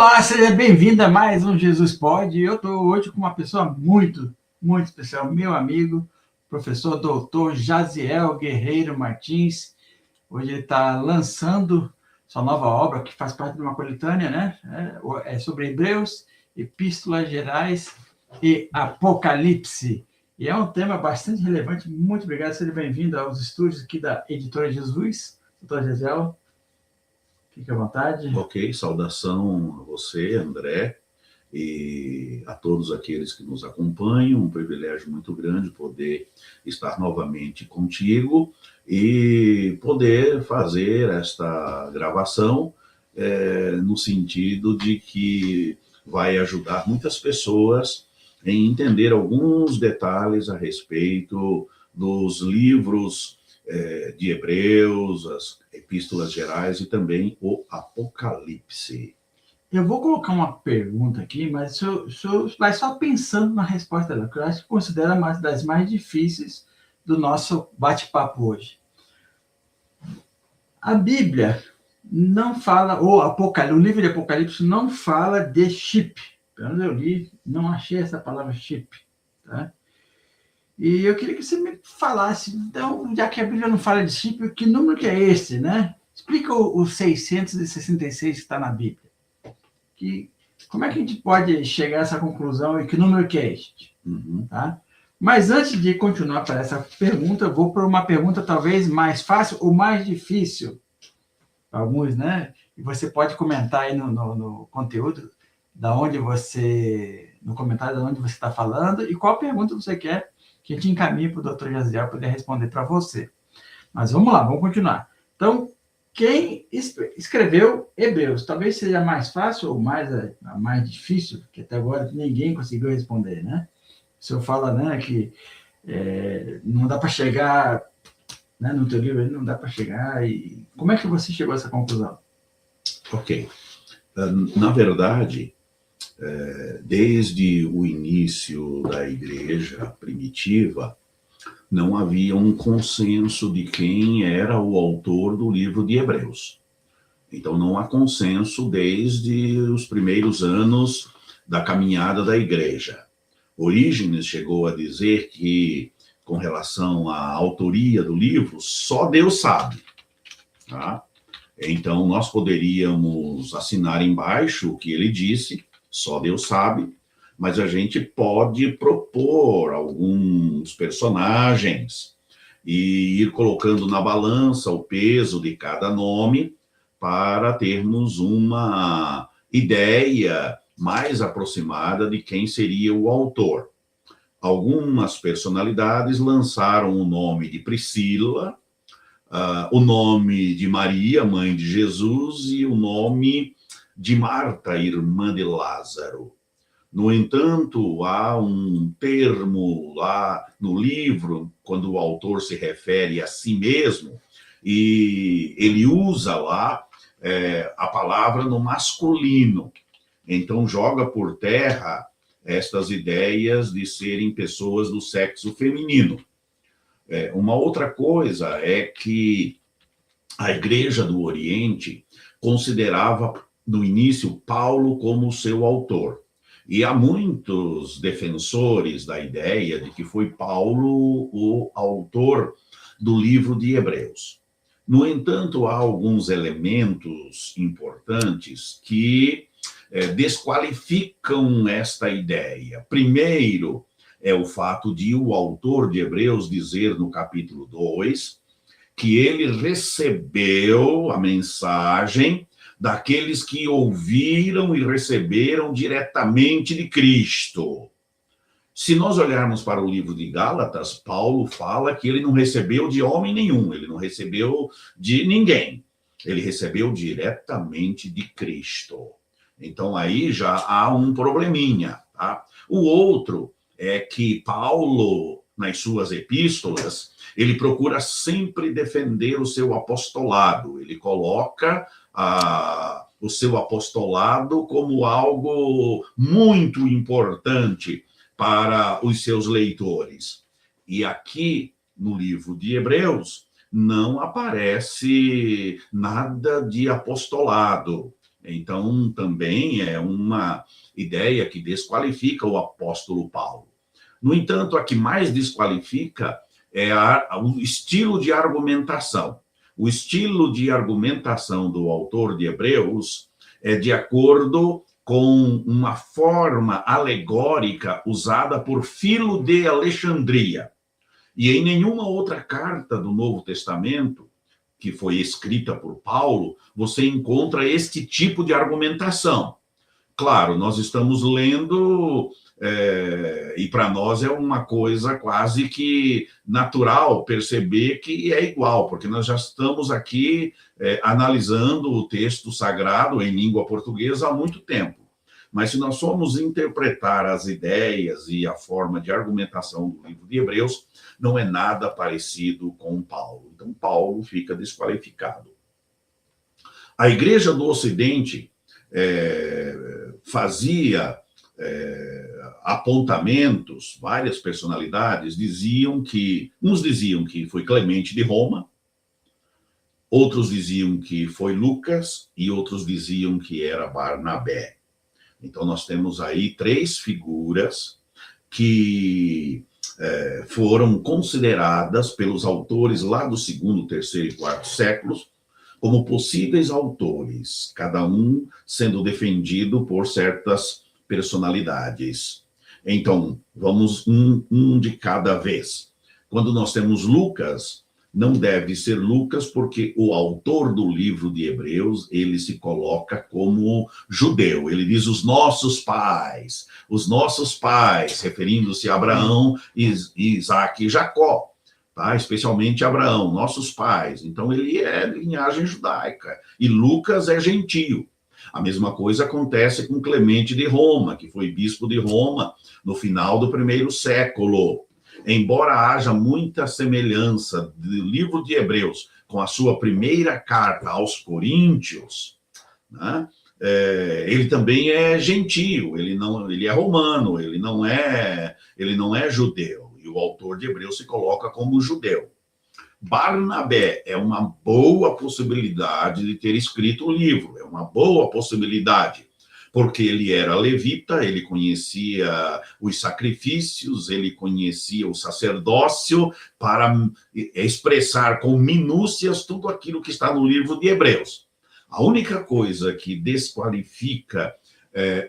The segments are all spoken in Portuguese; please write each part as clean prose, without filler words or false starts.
Olá, seja bem-vindo a mais um Jesus Pode. Eu estou hoje com uma pessoa muito especial, meu amigo, professor doutor Jaziel Guerreiro Martins. Hoje ele está lançando sua nova obra, que faz parte de uma coletânea, né? É sobre Hebreus, Epístolas Gerais e Apocalipse. E é um tema bastante relevante. Muito obrigado, seja bem-vindo aos estúdios aqui da Editora Jesus, doutor Jaziel. Fique à vontade. Ok, saudação a você, André, e a todos aqueles que nos acompanham. Um privilégio muito grande poder estar novamente contigo e poder fazer esta gravação no sentido de que vai ajudar muitas pessoas em entender alguns detalhes a respeito dos livros de Hebreus, as Epístolas Gerais e também o Apocalipse. Eu vou colocar uma pergunta aqui, mas o senhor vai só pensando na resposta dela, que eu acho que considera uma das mais difíceis do nosso bate-papo hoje. A Bíblia não fala, ou o livro de Apocalipse não fala de chip. Pelo menos eu li, não achei essa palavra chip. Tá? E eu queria que você me falasse, então, já que a Bíblia não fala de chip, que número que é esse, né? Explica o 666 que está na Bíblia. Como é que a gente pode chegar a essa conclusão e que número que é este? Tá? Mas antes de continuar para essa pergunta, eu vou para uma pergunta talvez mais fácil ou mais difícil para alguns, né? E você pode comentar aí no conteúdo no comentário de onde você está falando e qual pergunta você quer que a gente encaminhe para o Dr. Jaziel poder responder para você. Mas vamos lá, vamos continuar. Então, quem escreveu Hebreus? Talvez seja mais fácil ou mais difícil, porque até agora ninguém conseguiu responder, né? O senhor fala, né, que não dá para chegar, né, no teu livro não dá para chegar. E como é que você chegou a essa conclusão? Ok. Na verdade, desde o início da igreja primitiva, não havia um consenso de quem era o autor do livro de Hebreus. Então, não há consenso desde os primeiros anos da caminhada da igreja. Orígenes chegou a dizer que, com relação à autoria do livro, só Deus sabe. Tá? Então, nós poderíamos assinar embaixo o que ele disse, só Deus sabe, mas a gente pode propor alguns personagens e ir colocando na balança o peso de cada nome para termos uma ideia mais aproximada de quem seria o autor. Algumas personalidades lançaram o nome de Priscila, o nome de Maria, mãe de Jesus, e o nome de Marta, irmã de Lázaro. No entanto, há um termo lá no livro, quando o autor se refere a si mesmo, e ele usa lá a palavra no masculino. Então, joga por terra estas ideias de serem pessoas do sexo feminino. Uma outra coisa é que a Igreja do Oriente considerava, no início, Paulo como seu autor. E há muitos defensores da ideia de que foi Paulo o autor do livro de Hebreus. No entanto, há alguns elementos importantes que desqualificam esta ideia. Primeiro, é o fato de o autor de Hebreus dizer no capítulo 2 que ele recebeu a mensagem daqueles que ouviram e receberam diretamente de Cristo. Se nós olharmos para o livro de Gálatas, Paulo fala que ele não recebeu de homem nenhum, ele não recebeu de ninguém, ele recebeu diretamente de Cristo. Então aí já há um probleminha, tá? O outro é que Paulo, nas suas epístolas, ele procura sempre defender o seu apostolado, ele coloca o seu apostolado como algo muito importante para os seus leitores. E aqui, no livro de Hebreus, não aparece nada de apostolado. Então, também é uma ideia que desqualifica o apóstolo Paulo. No entanto, a que mais desqualifica é o estilo de argumentação. O estilo de argumentação do autor de Hebreus é de acordo com uma forma alegórica usada por Filo de Alexandria. E em nenhuma outra carta do Novo Testamento, que foi escrita por Paulo, você encontra este tipo de argumentação. Claro, nós estamos lendo, e para nós é uma coisa quase que natural perceber que é igual, porque nós já estamos aqui analisando o texto sagrado em língua portuguesa há muito tempo. Mas se nós formos interpretar as ideias e a forma de argumentação do livro de Hebreus, não é nada parecido com Paulo. Então, Paulo fica desqualificado. A Igreja do Ocidente fazia apontamentos, várias personalidades uns diziam que foi Clemente de Roma, outros diziam que foi Lucas e outros diziam que era Barnabé. Então, nós temos aí 3 figuras que foram consideradas pelos autores lá do 2º, 3º e 4º séculos como possíveis autores, cada um sendo defendido por certas personalidades. Então, vamos um de cada vez. Quando nós temos Lucas, não deve ser Lucas, porque o autor do livro de Hebreus, ele se coloca como judeu. Ele diz os nossos pais, referindo-se a Abraão, Isaac e Jacó, tá? Especialmente Abraão, nossos pais. Então, ele é de linhagem judaica. E Lucas é gentio. A mesma coisa acontece com Clemente de Roma, que foi bispo de Roma no final do 1º século. Embora haja muita semelhança do livro de Hebreus com a sua primeira carta aos Coríntios, né? Ele também é gentio, ele é romano, ele não é judeu. E o autor de Hebreus se coloca como judeu. Barnabé é uma boa possibilidade de ter escrito o livro, é uma boa possibilidade, porque ele era levita, ele conhecia os sacrifícios, ele conhecia o sacerdócio para expressar com minúcias tudo aquilo que está no livro de Hebreus. A única coisa que desqualifica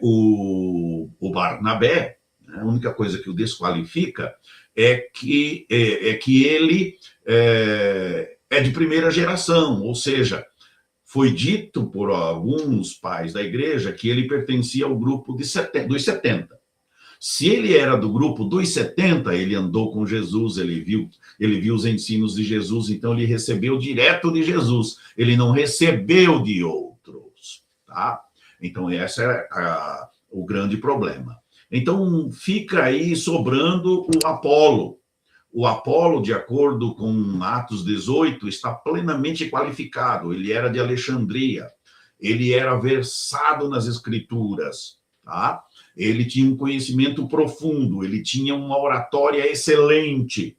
o Barnabé, a única coisa que o desqualifica é que ele é de primeira geração, ou seja, foi dito por alguns pais da igreja que ele pertencia ao grupo dos 70. Se ele era do grupo dos 70, ele andou com Jesus, ele viu os ensinos de Jesus, então ele recebeu direto de Jesus, ele não recebeu de outros, tá? Então, esse é o grande problema. Então, fica aí sobrando o Apolo. O Apolo, de acordo com Atos 18, está plenamente qualificado. Ele era de Alexandria. Ele era versado nas Escrituras, tá? Ele tinha um conhecimento profundo. Ele tinha uma oratória excelente,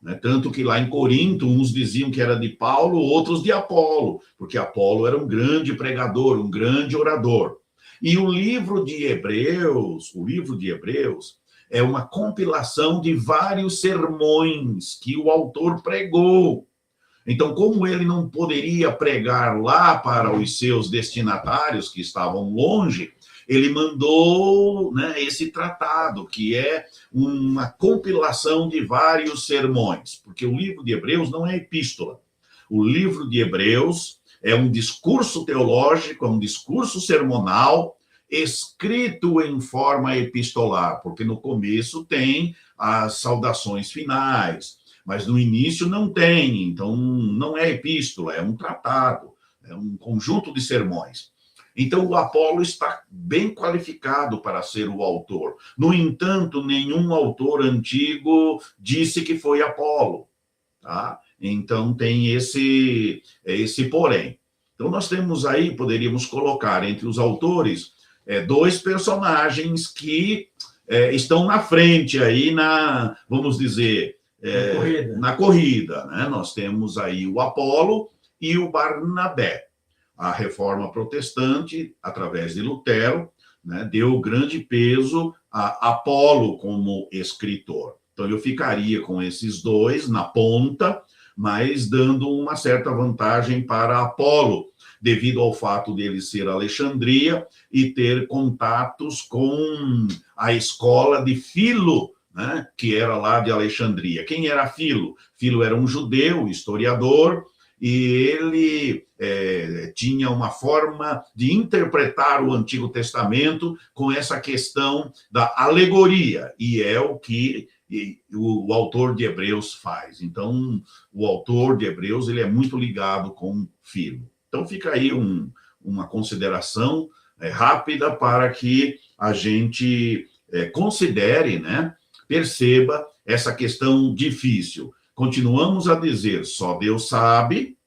né? Tanto que lá em Corinto, uns diziam que era de Paulo, outros de Apolo, porque Apolo era um grande pregador, um grande orador. E o livro de Hebreus é uma compilação de vários sermões que o autor pregou. Então, como ele não poderia pregar lá para os seus destinatários que estavam longe, ele mandou, né, esse tratado, que é uma compilação de vários sermões, porque o livro de Hebreus não é epístola. O livro de Hebreus é um discurso teológico, é um discurso sermonal, escrito em forma epistolar, porque no começo tem as saudações finais, mas no início não tem, então não é epístola, é um tratado, é um conjunto de sermões. Então o Apolo está bem qualificado para ser o autor. No entanto, nenhum autor antigo disse que foi Apolo, tá? Então tem esse porém. Então nós temos aí, poderíamos colocar entre os autores 2 personagens que estão na frente aí vamos dizer, na corrida, né? Nós temos aí o Apolo e o Barnabé. a Reforma Protestante, através de Lutero, né, deu grande peso a Apolo como escritor. Então, eu ficaria com esses dois na ponta, mas dando uma certa vantagem para Apolo, devido ao fato dele ser Alexandria e ter contatos com a escola de Filo, né, que era lá de Alexandria. Quem era Filo? Filo era um judeu, historiador, e ele tinha uma forma de interpretar o Antigo Testamento com essa questão da alegoria, e é o que o autor de Hebreus faz. Então, o autor de Hebreus ele é muito ligado com Filo. Então, fica aí uma consideração rápida para que a gente considere, né, perceba essa questão difícil. Continuamos a dizer, só Deus sabe,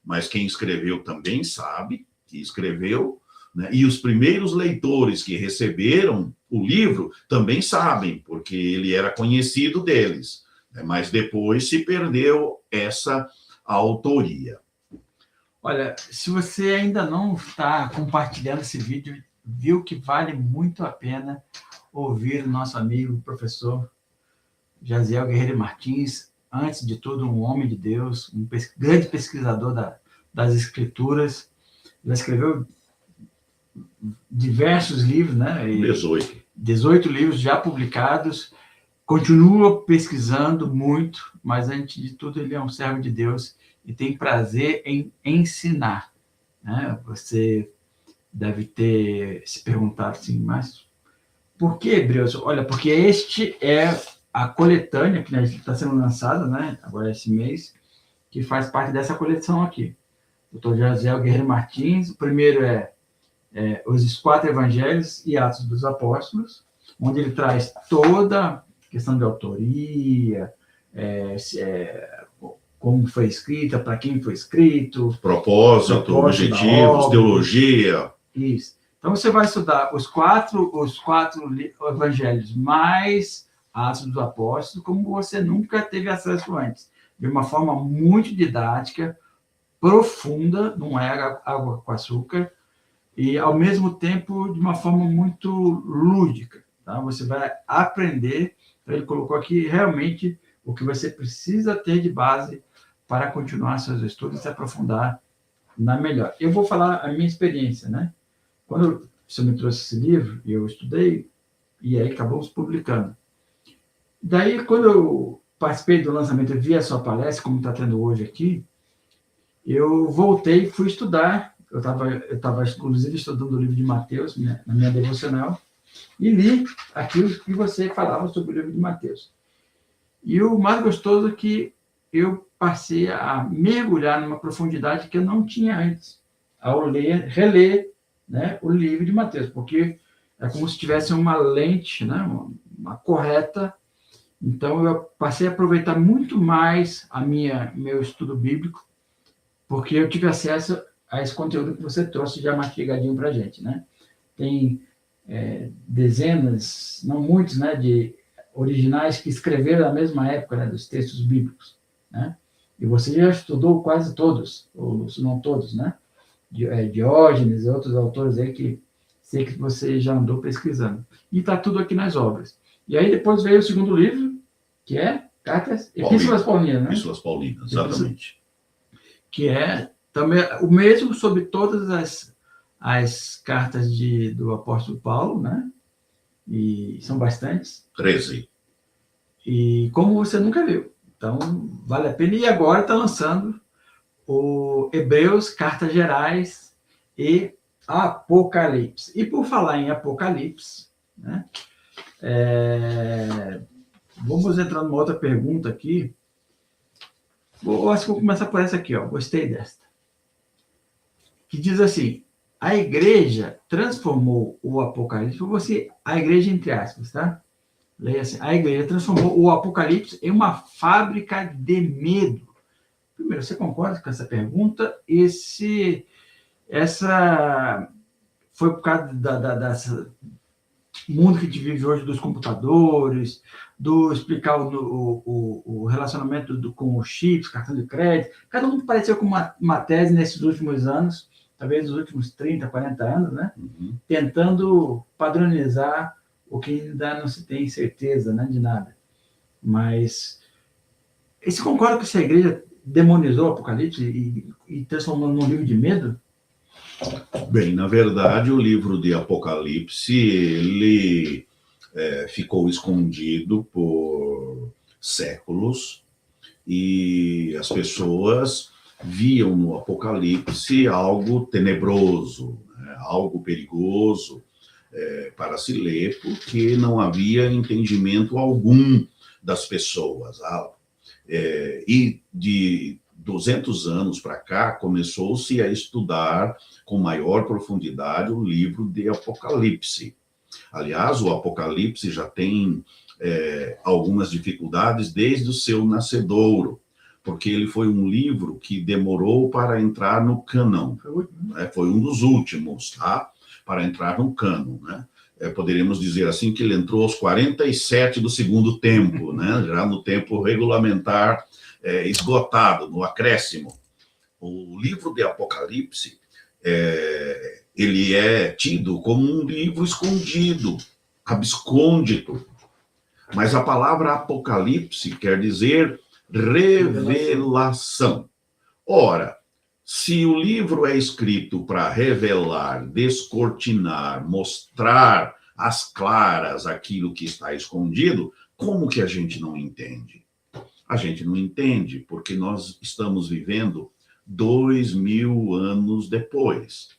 mas quem escreveu também sabe que escreveu, né? E os primeiros leitores que receberam o livro também sabem, porque ele era conhecido deles, né? Mas depois se perdeu essa autoria. Olha, se você ainda não está compartilhando esse vídeo, viu que vale muito a pena ouvir o nosso amigo, o professor Jaziel Guerreiro Martins, antes de tudo, um homem de Deus, um grande pesquisador das Escrituras. Ele escreveu diversos livros, né? 18 livros já publicados. Continua pesquisando muito, mas, antes de tudo, ele é um servo de Deus e tem prazer em ensinar, né? Você deve ter se perguntado assim, mas por que Hebreus? Olha, porque este é a coletânea que está sendo lançada, né, agora esse mês, que faz parte dessa coleção aqui. Dr. Jaziel Guerreiro Martins, o primeiro é os 4 Evangelhos e Atos dos Apóstolos, onde ele traz toda a questão de autoria, como foi escrita, para quem foi escrito, propósito, objetivos, teologia. Isso. Então, você vai estudar os quatro evangelhos mais Atos dos Apóstolos, como você nunca teve acesso antes, de uma forma muito didática, profunda, não é água com açúcar, e, ao mesmo tempo, de uma forma muito lúdica. Tá? Você vai aprender, então ele colocou aqui realmente o que você precisa ter de base para continuar seus estudos e se aprofundar na melhor. Eu vou falar a minha experiência, né? Quando você me trouxe esse livro, eu estudei, e aí acabamos publicando. Daí, quando eu participei do lançamento e vi a sua palestra, como está tendo hoje aqui, eu voltei e fui estudar. Eu estava, inclusive, estudando o livro de Mateus, na minha devocional, e li aquilo que você falava sobre o livro de Mateus. E o mais gostoso é que eu passei a mergulhar numa profundidade que eu não tinha antes, ao reler, né, o livro de Mateus, porque é como se tivesse uma lente, né, uma correta. Então, eu passei a aproveitar muito mais meu estudo bíblico, porque eu tive acesso a esse conteúdo que você trouxe já mastigadinho para a gente, né? Tem dezenas, não muitos, né, de originais que escreveram na mesma época, né, dos textos bíblicos, né? E você já estudou quase todos, ou se não todos, né? Diógenes e outros autores aí que sei que você já andou pesquisando. E está tudo aqui nas obras. E aí depois veio o segundo livro, que é Epístolas Paulinas, né? Epístolas Paulinas, exatamente. Que é também o mesmo sobre todas as cartas do apóstolo Paulo, né? E são bastantes. 13. E como você nunca viu. Então, vale a pena. E agora está lançando o Hebreus, Cartas Gerais e Apocalipse. E por falar em Apocalipse, né? Vamos entrar numa outra pergunta aqui. Acho que vou começar por essa aqui, ó. Gostei desta. Que diz assim: a igreja transformou o Apocalipse, a igreja entre aspas, tá? Leia assim: a igreja transformou o Apocalipse em uma fábrica de medo. Primeiro, você concorda com essa pergunta? Essa foi por causa dessa mundo que a gente vive hoje, dos computadores, do explicar o relacionamento com os chips, cartão de crédito. Cada um pareceu com uma tese nesses últimos anos, talvez nos últimos 30, 40 anos, né? Uhum. Tentando padronizar o que ainda não se tem certeza, né, de nada. Mas você concorda que essa igreja demonizou o Apocalipse e transformou num livro de medo? Bem, na verdade, o livro de Apocalipse, ele ficou escondido por séculos e as pessoas viam no Apocalipse algo tenebroso, né? Algo perigoso para se ler, porque não havia entendimento algum das pessoas. E de 200 anos para cá, começou-se a estudar com maior profundidade o livro de Apocalipse. Aliás, o Apocalipse já tem algumas dificuldades desde o seu nascedouro, porque ele foi um livro que demorou para entrar no cânon. Foi um dos últimos, tá? Para entrar no cânon, né? Poderíamos dizer assim que ele entrou aos 47 do segundo tempo, né? Já no tempo regulamentar esgotado, no acréscimo. O livro de Apocalipse, ele é tido como um livro escondido, abscôndito. Mas a palavra Apocalipse quer dizer revelação. Ora, se o livro é escrito para revelar, descortinar, mostrar às claras aquilo que está escondido, como que a gente não entende? A gente não entende porque nós estamos vivendo 2000 anos depois.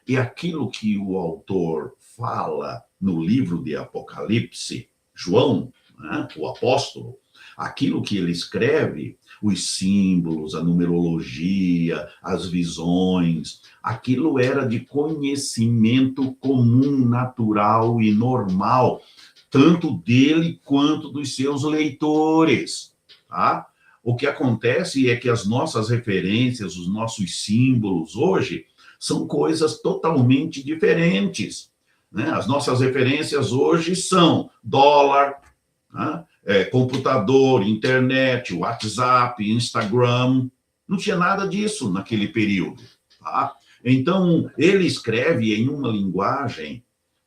E aquilo que o autor fala no livro de Apocalipse, João, né, o apóstolo, aquilo que ele escreve, os símbolos, a numerologia, as visões, aquilo era de conhecimento comum, natural e normal, tanto dele quanto dos seus leitores, tá? O que acontece é que as nossas referências, os nossos símbolos hoje, são coisas totalmente diferentes, né? As nossas referências hoje são dólar, né? Computador, internet, WhatsApp, Instagram. Não tinha nada disso naquele período, tá? Então, ele escreve em uma linguagem,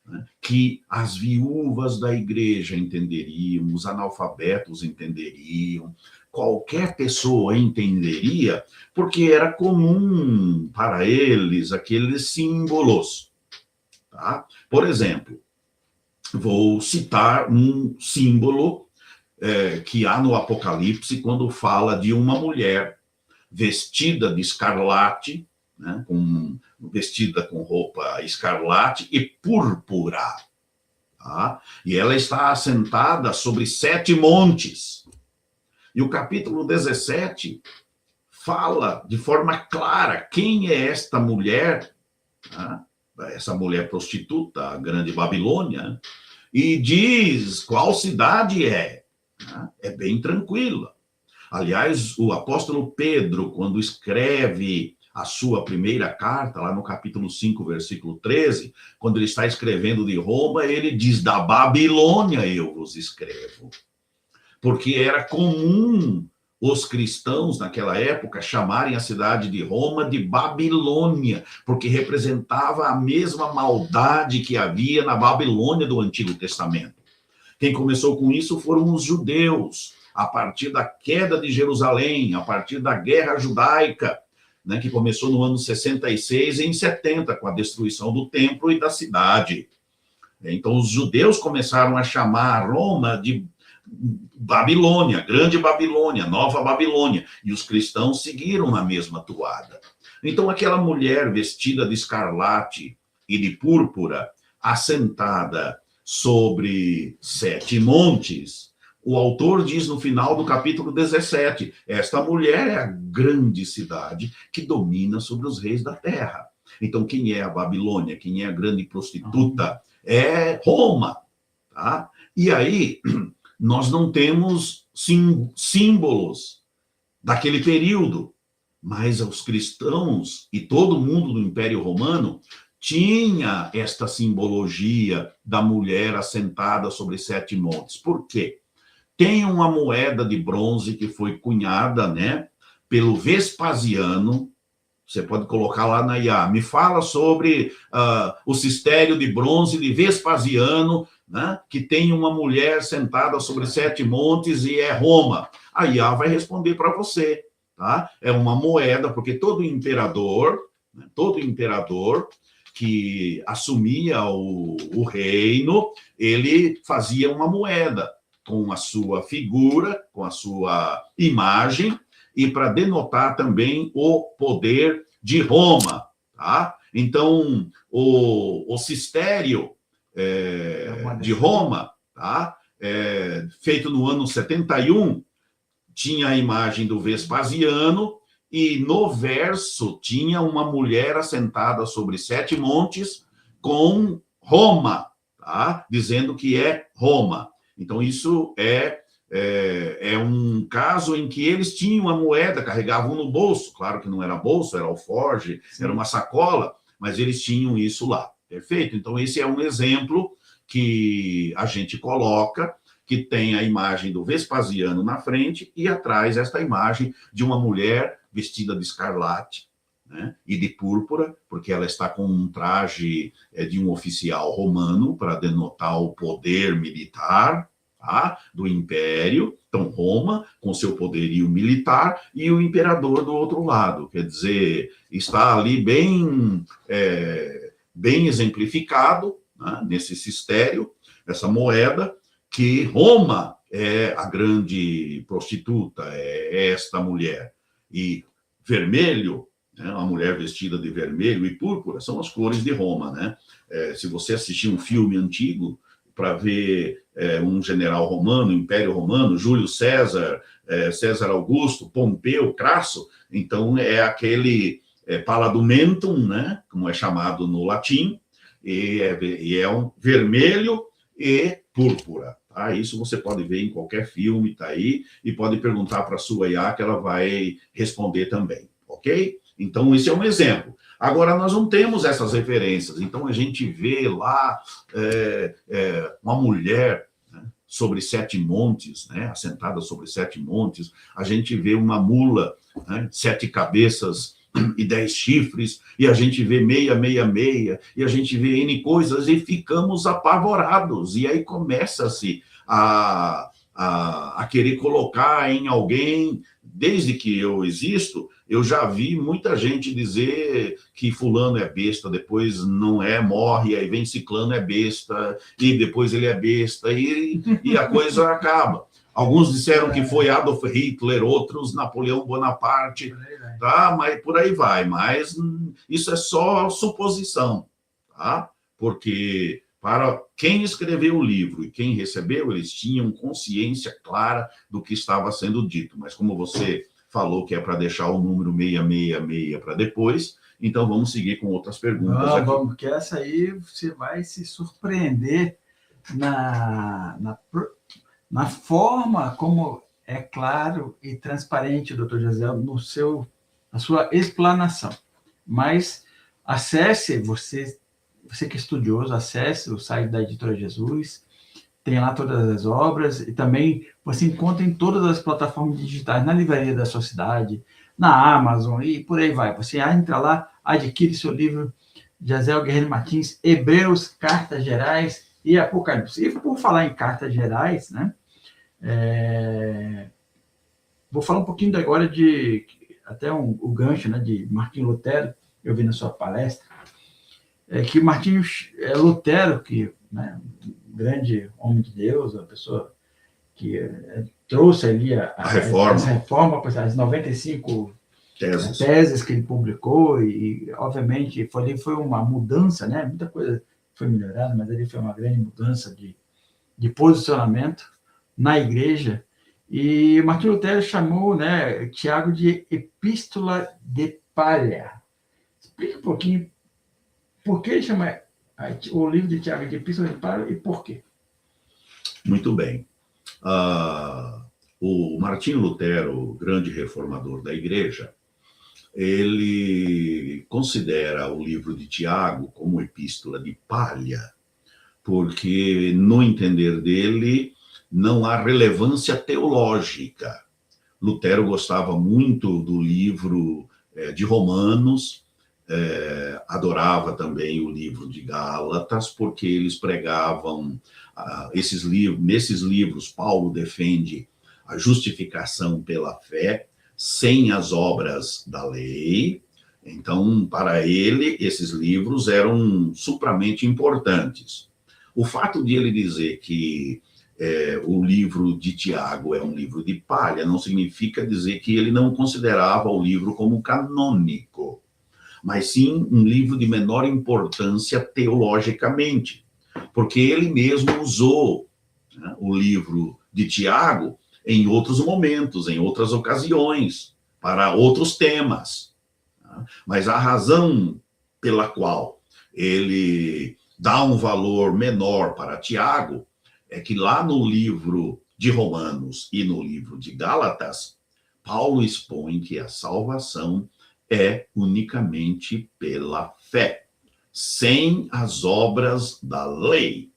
né, que as viúvas da igreja entenderiam, os analfabetos entenderiam, qualquer pessoa entenderia, porque era comum para eles aqueles símbolos, tá? Por exemplo, vou citar um símbolo que há no Apocalipse quando fala de uma mulher vestida de escarlate, né, vestida com roupa escarlate e púrpura. Tá? E ela está assentada sobre 7 montes. E o capítulo 17 fala de forma clara quem é esta mulher, tá? Essa mulher prostituta, a grande Babilônia, e diz qual cidade é. É bem tranquila. Aliás, o apóstolo Pedro, quando escreve a sua primeira carta, lá no capítulo 5, versículo 13, quando ele está escrevendo de Roma, ele diz, da Babilônia eu vos escrevo. Porque era comum os cristãos, naquela época, chamarem a cidade de Roma de Babilônia, porque representava a mesma maldade que havia na Babilônia do Antigo Testamento. Quem começou com isso foram os judeus, a partir da queda de Jerusalém, a partir da Guerra Judaica, né, que começou no ano 66 e em 70, com a destruição do templo e da cidade. Então, os judeus começaram a chamar Roma de Babilônia, Grande Babilônia, Nova Babilônia, e os cristãos seguiram a mesma toada. Então, aquela mulher vestida de escarlate e de púrpura, assentada sobre 7 montes, o autor diz no final do capítulo 17, esta mulher é a grande cidade que domina sobre os reis da terra. Então, quem é a Babilônia? Quem é a grande prostituta? É Roma, tá? E aí, nós não temos símbolos daquele período, mas os cristãos e todo mundo do Império Romano tinha esta simbologia da mulher assentada sobre 7 montes. Por quê? Tem uma moeda de bronze que foi cunhada, né, pelo Vespasiano, Você pode colocar lá na IA, me fala sobre o cistério de bronze de Vespasiano, né, que tem uma mulher sentada sobre 7 montes e é Roma. A IA vai responder para você. Tá? É uma moeda, porque todo imperador, né, que assumia o reino, ele fazia uma moeda com a sua figura, com a sua imagem, e para denotar também o poder de Roma. Tá? Então, o cistério de Roma, tá? Feito no ano 71, tinha a imagem do Vespasiano, e no verso tinha uma mulher assentada sobre 7 montes com Roma, tá? Dizendo que é Roma. Então, isso é um caso em que eles tinham a moeda, carregavam no bolso. Claro que não era bolso, era alforge, era uma sacola, mas eles tinham isso lá. Perfeito? Então, esse é um exemplo que a gente coloca, que tem a imagem do Vespasiano na frente e atrás esta imagem de uma mulher vestida de escarlate, né, e de púrpura, porque ela está com um traje de um oficial romano para denotar o poder militar, tá, do império. Então, Roma, com seu poderio militar, e o imperador do outro lado. Quer dizer, está ali bem exemplificado, né, nesse cistério, essa moeda, que Roma é a grande prostituta, é esta mulher. E vermelho, né, uma mulher vestida de vermelho e púrpura, são as cores de Roma. Né? Se você assistir um filme antigo para ver um general romano, Império Romano, Júlio César, César Augusto, Pompeu, Crasso, então é aquele paladumentum, né, como é chamado no latim, e é um vermelho e púrpura. Tá? Isso você pode ver em qualquer filme, tá aí, e pode perguntar para a sua IA que ela vai responder também, ok? Então, esse é um exemplo. Agora, nós não temos essas referências, então a gente vê lá uma mulher, né, sobre 7 montes, né, assentada sobre 7 montes, a gente vê uma mula, né, 7 cabeças e 10 chifres, e a gente vê 666, e a gente vê N coisas, e ficamos apavorados, e aí começa-se a querer colocar em alguém. Desde que eu existo, eu já vi muita gente dizer que fulano é besta, depois não é, morre, aí vem ciclano é besta, e depois ele é besta, e a coisa acaba. Alguns disseram que foi Adolf Hitler, outros Napoleão Bonaparte, tá? Mas por aí vai. Mas isso é só suposição, tá? Porque para quem escreveu o livro e quem recebeu, eles tinham consciência clara do que estava sendo dito. Mas como você falou que é para deixar o número 666 para depois, então vamos seguir com outras perguntas aqui. Vamos, porque essa aí você vai se surpreender na forma como é claro e transparente, doutor José, na sua explanação. Mas acesse, você que é estudioso, acesse o site da Editora Jesus, tem lá todas as obras, e também você encontra em todas as plataformas digitais, na livraria da sua cidade, na Amazon, e por aí vai. Você entra lá, adquire seu livro, Jaziel Guerreiro Martins, Hebreus, Cartas Gerais e Apocalipse. E por falar em cartas gerais, né, vou falar um pouquinho agora de até o gancho, né, de Martinho Lutero, eu vi na sua palestra, que Martinho Lutero, que, né, um grande homem de Deus, uma pessoa que trouxe ali a reforma, as 95 teses que ele publicou, e obviamente foi uma mudança, né, muita coisa foi melhorada, mas ali foi uma grande mudança de posicionamento na igreja. E Martinho Lutero chamou, né, Tiago de epístola de palha. Explica um pouquinho por que ele chama o livro de Tiago de epístola de palha e por quê. Muito bem. O Martinho Lutero, grande reformador da igreja, ele considera o livro de Tiago como epístola de palha, porque, no entender dele, não há relevância teológica. Lutero gostava muito do livro de Romanos, adorava também o livro de Gálatas, porque eles pregavam esses livros. Nesses livros, Paulo defende a justificação pela fé, sem as obras da lei. Então, para ele, esses livros eram supramente importantes. O fato de ele dizer que o livro de Tiago é um livro de palha não significa dizer que ele não considerava o livro como canônico, mas sim um livro de menor importância teologicamente, porque ele mesmo usou, né, o livro de Tiago em outros momentos, em outras ocasiões, para outros temas. Mas a razão pela qual ele dá um valor menor para Tiago é que lá no livro de Romanos e no livro de Gálatas, Paulo expõe que a salvação é unicamente pela fé, sem as obras da lei.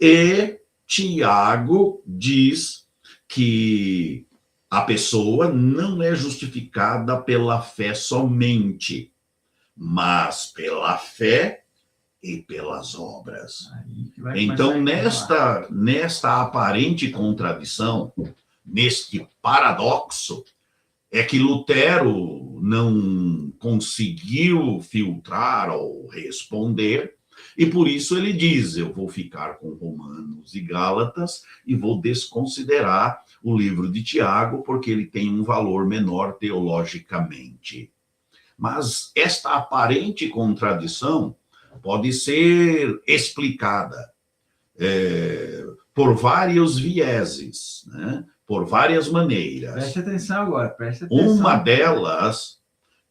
E Tiago diz que a pessoa não é justificada pela fé somente, mas pela fé e pelas obras. Então, nesta aparente contradição, neste paradoxo, é que Lutero não conseguiu filtrar ou responder, e por isso ele diz: eu vou ficar com Romanos e Gálatas e vou desconsiderar o livro de Tiago, porque ele tem um valor menor teologicamente. Mas esta aparente contradição pode ser explicada por vários vieses, né? Por várias maneiras. Preste atenção agora, preste atenção. Uma delas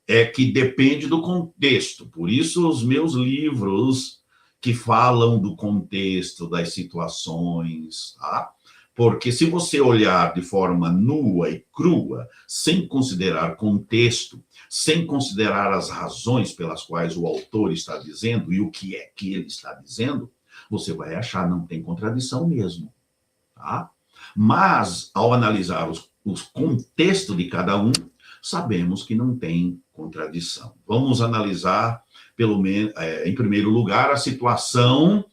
é que depende do contexto. Por isso, os meus livros que falam do contexto, das situações, tá? Porque se você olhar de forma nua e crua, sem considerar contexto, sem considerar as razões pelas quais o autor está dizendo e o que é que ele está dizendo, você vai achar não tem contradição mesmo, tá? Mas, ao analisar os contextos de cada um, sabemos que não tem contradição. Vamos analisar, pelo menos, em primeiro lugar, a situação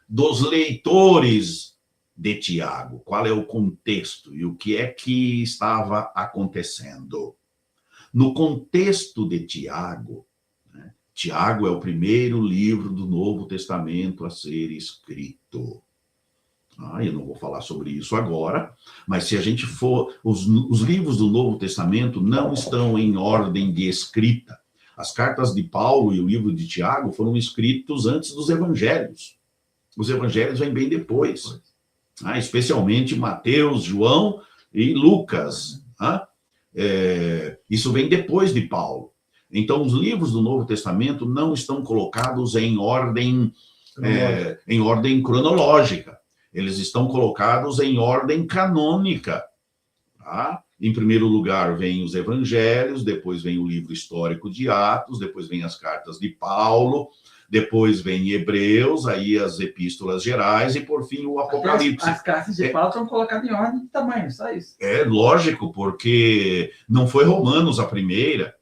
dos leitores de Tiago. Qual é o contexto e o que é que estava acontecendo? No contexto de Tiago, né, Tiago é o primeiro livro do Novo Testamento a ser escrito. Eu não vou falar sobre isso agora, mas se a gente for... Os livros do Novo Testamento não estão em ordem de escrita. As cartas de Paulo e o livro de Tiago foram escritos antes dos evangelhos. Os evangelhos vêm bem depois. Especialmente Mateus, João e Lucas. Isso vem depois de Paulo. Então, os livros do Novo Testamento não estão colocados em ordem cronológica. Eles estão colocados em ordem canônica. Tá? Em primeiro lugar, vem os evangelhos, depois vem o livro histórico de Atos, depois vem as cartas de Paulo, depois vem Hebreus, aí as epístolas gerais e, por fim, o Apocalipse. As cartas de Paulo estão colocadas em ordem de tamanho, só isso. É lógico, porque não foi Romanos a primeira,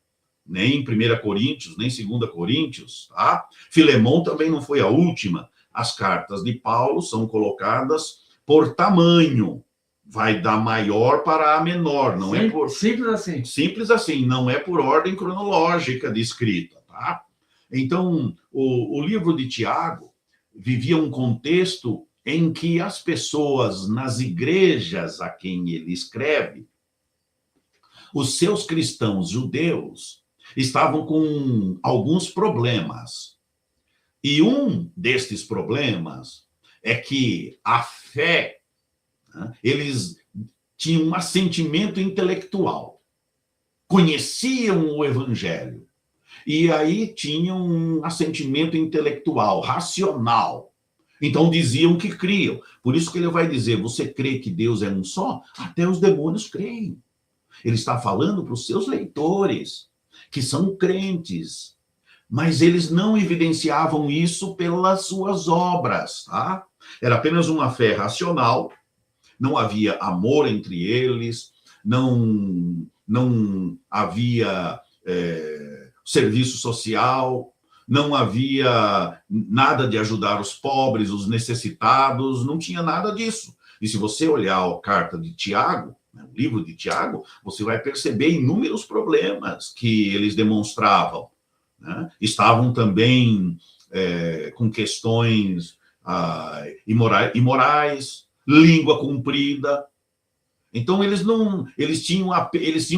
nem 1 Coríntios, nem 2 Coríntios, tá? Filemão também não foi a última. As cartas de Paulo são colocadas por tamanho. Vai da maior para a menor, não é por... Simples assim. Simples assim, não é por ordem cronológica de escrita, tá? Então, o livro de Tiago vivia um contexto em que as pessoas nas igrejas a quem ele escreve, os seus cristãos judeus, estavam com alguns problemas. E um destes problemas é que a fé, né, eles tinham um assentimento intelectual, conheciam o evangelho, e aí tinham um assentimento intelectual, racional. Então diziam que criam. Por isso que ele vai dizer, você crê que Deus é um só? Até os demônios creem. Ele está falando para os seus leitores, que são crentes, mas eles não evidenciavam isso pelas suas obras, tá? Era apenas uma fé racional, não havia amor entre eles, não havia serviço social, não havia nada de ajudar os pobres, os necessitados, não tinha nada disso. E se você olhar a carta de Tiago, o livro de Tiago, você vai perceber inúmeros problemas que eles demonstravam, né? Estavam também com questões imorais, língua comprida. Então, eles tinham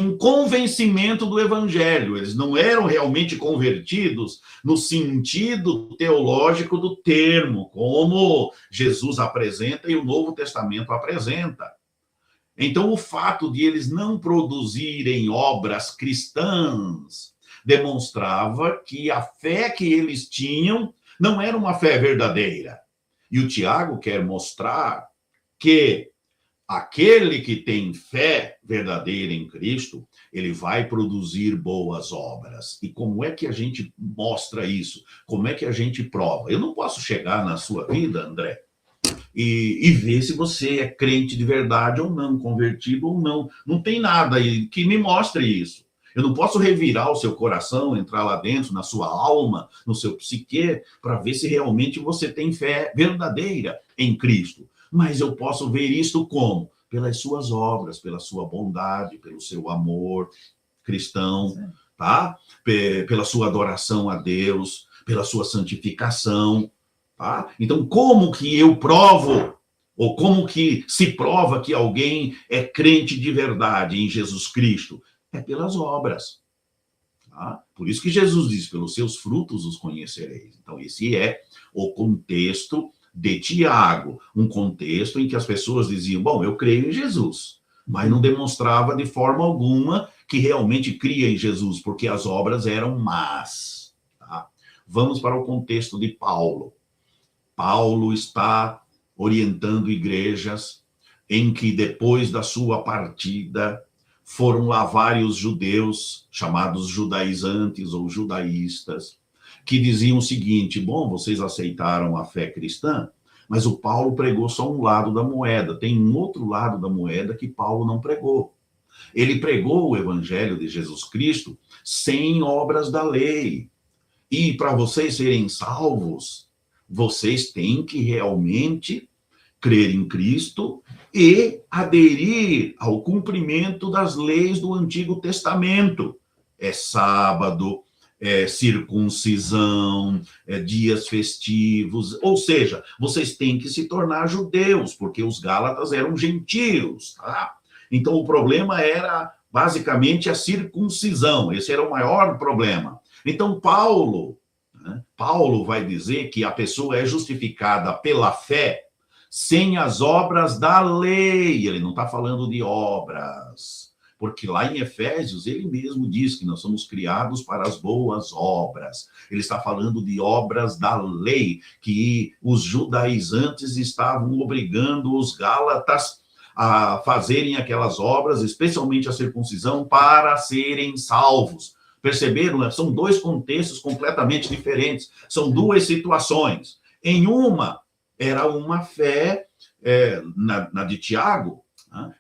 um convencimento do evangelho, eles não eram realmente convertidos no sentido teológico do termo, como Jesus apresenta e o Novo Testamento apresenta. Então, o fato de eles não produzirem obras cristãs demonstrava que a fé que eles tinham não era uma fé verdadeira. E o Tiago quer mostrar que aquele que tem fé verdadeira em Cristo, ele vai produzir boas obras. E como é que a gente mostra isso? Como é que a gente prova? Eu não posso chegar na sua vida, André, e ver se você é crente de verdade ou não, convertido ou não. Não tem nada aí que me mostre isso. Eu não posso revirar o seu coração, entrar lá dentro, na sua alma, no seu psique, para ver se realmente você tem fé verdadeira em Cristo. Mas eu posso ver isto como? Pelas suas obras, pela sua bondade, pelo seu amor cristão, tá? Pela sua adoração a Deus, pela sua santificação, tá? Então, como que eu provo, ou como que se prova que alguém é crente de verdade em Jesus Cristo? É pelas obras. Tá? Por isso que Jesus diz, pelos seus frutos os conhecereis. Então, esse é o contexto de Tiago, um contexto em que as pessoas diziam, bom, eu creio em Jesus, mas não demonstrava de forma alguma que realmente cria em Jesus, porque as obras eram más. Tá? Vamos para o contexto de Paulo. Paulo está orientando igrejas em que depois da sua partida foram lá vários judeus, chamados judaizantes ou judaístas, que diziam o seguinte, bom, vocês aceitaram a fé cristã, mas o Paulo pregou só um lado da moeda, tem um outro lado da moeda que Paulo não pregou. Ele pregou o evangelho de Jesus Cristo sem obras da lei. E para vocês serem salvos, vocês têm que realmente crer em Cristo e aderir ao cumprimento das leis do Antigo Testamento. É sábado, é circuncisão, é dias festivos, ou seja, vocês têm que se tornar judeus, porque os gálatas eram gentios, tá? Então o problema era basicamente a circuncisão, esse era o maior problema. Então Paulo vai dizer que a pessoa é justificada pela fé sem as obras da lei. Ele não está falando de obras, porque lá em Efésios ele mesmo diz que nós somos criados para as boas obras. Ele está falando de obras da lei, que os judaizantes estavam obrigando os gálatas a fazerem aquelas obras, especialmente a circuncisão, para serem salvos. Perceberam? São dois contextos completamente diferentes, são duas situações. Em uma, era uma fé, na de Tiago,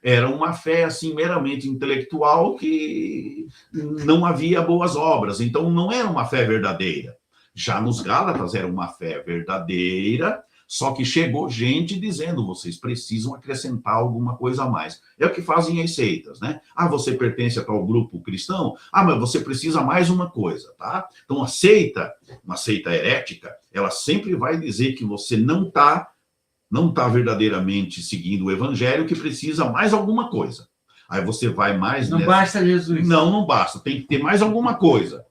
era uma fé assim meramente intelectual que não havia boas obras, então não era uma fé verdadeira. Já nos Gálatas era uma fé verdadeira, só que chegou gente dizendo, vocês precisam acrescentar alguma coisa a mais. É o que fazem as seitas, né? Ah, você pertence a tal grupo cristão? Ah, mas você precisa mais uma coisa, tá? Então, uma seita herética, ela sempre vai dizer que você não está verdadeiramente seguindo o evangelho, que precisa mais alguma coisa. Aí você vai mais... Não basta Jesus. Não basta. Tem que ter mais alguma coisa.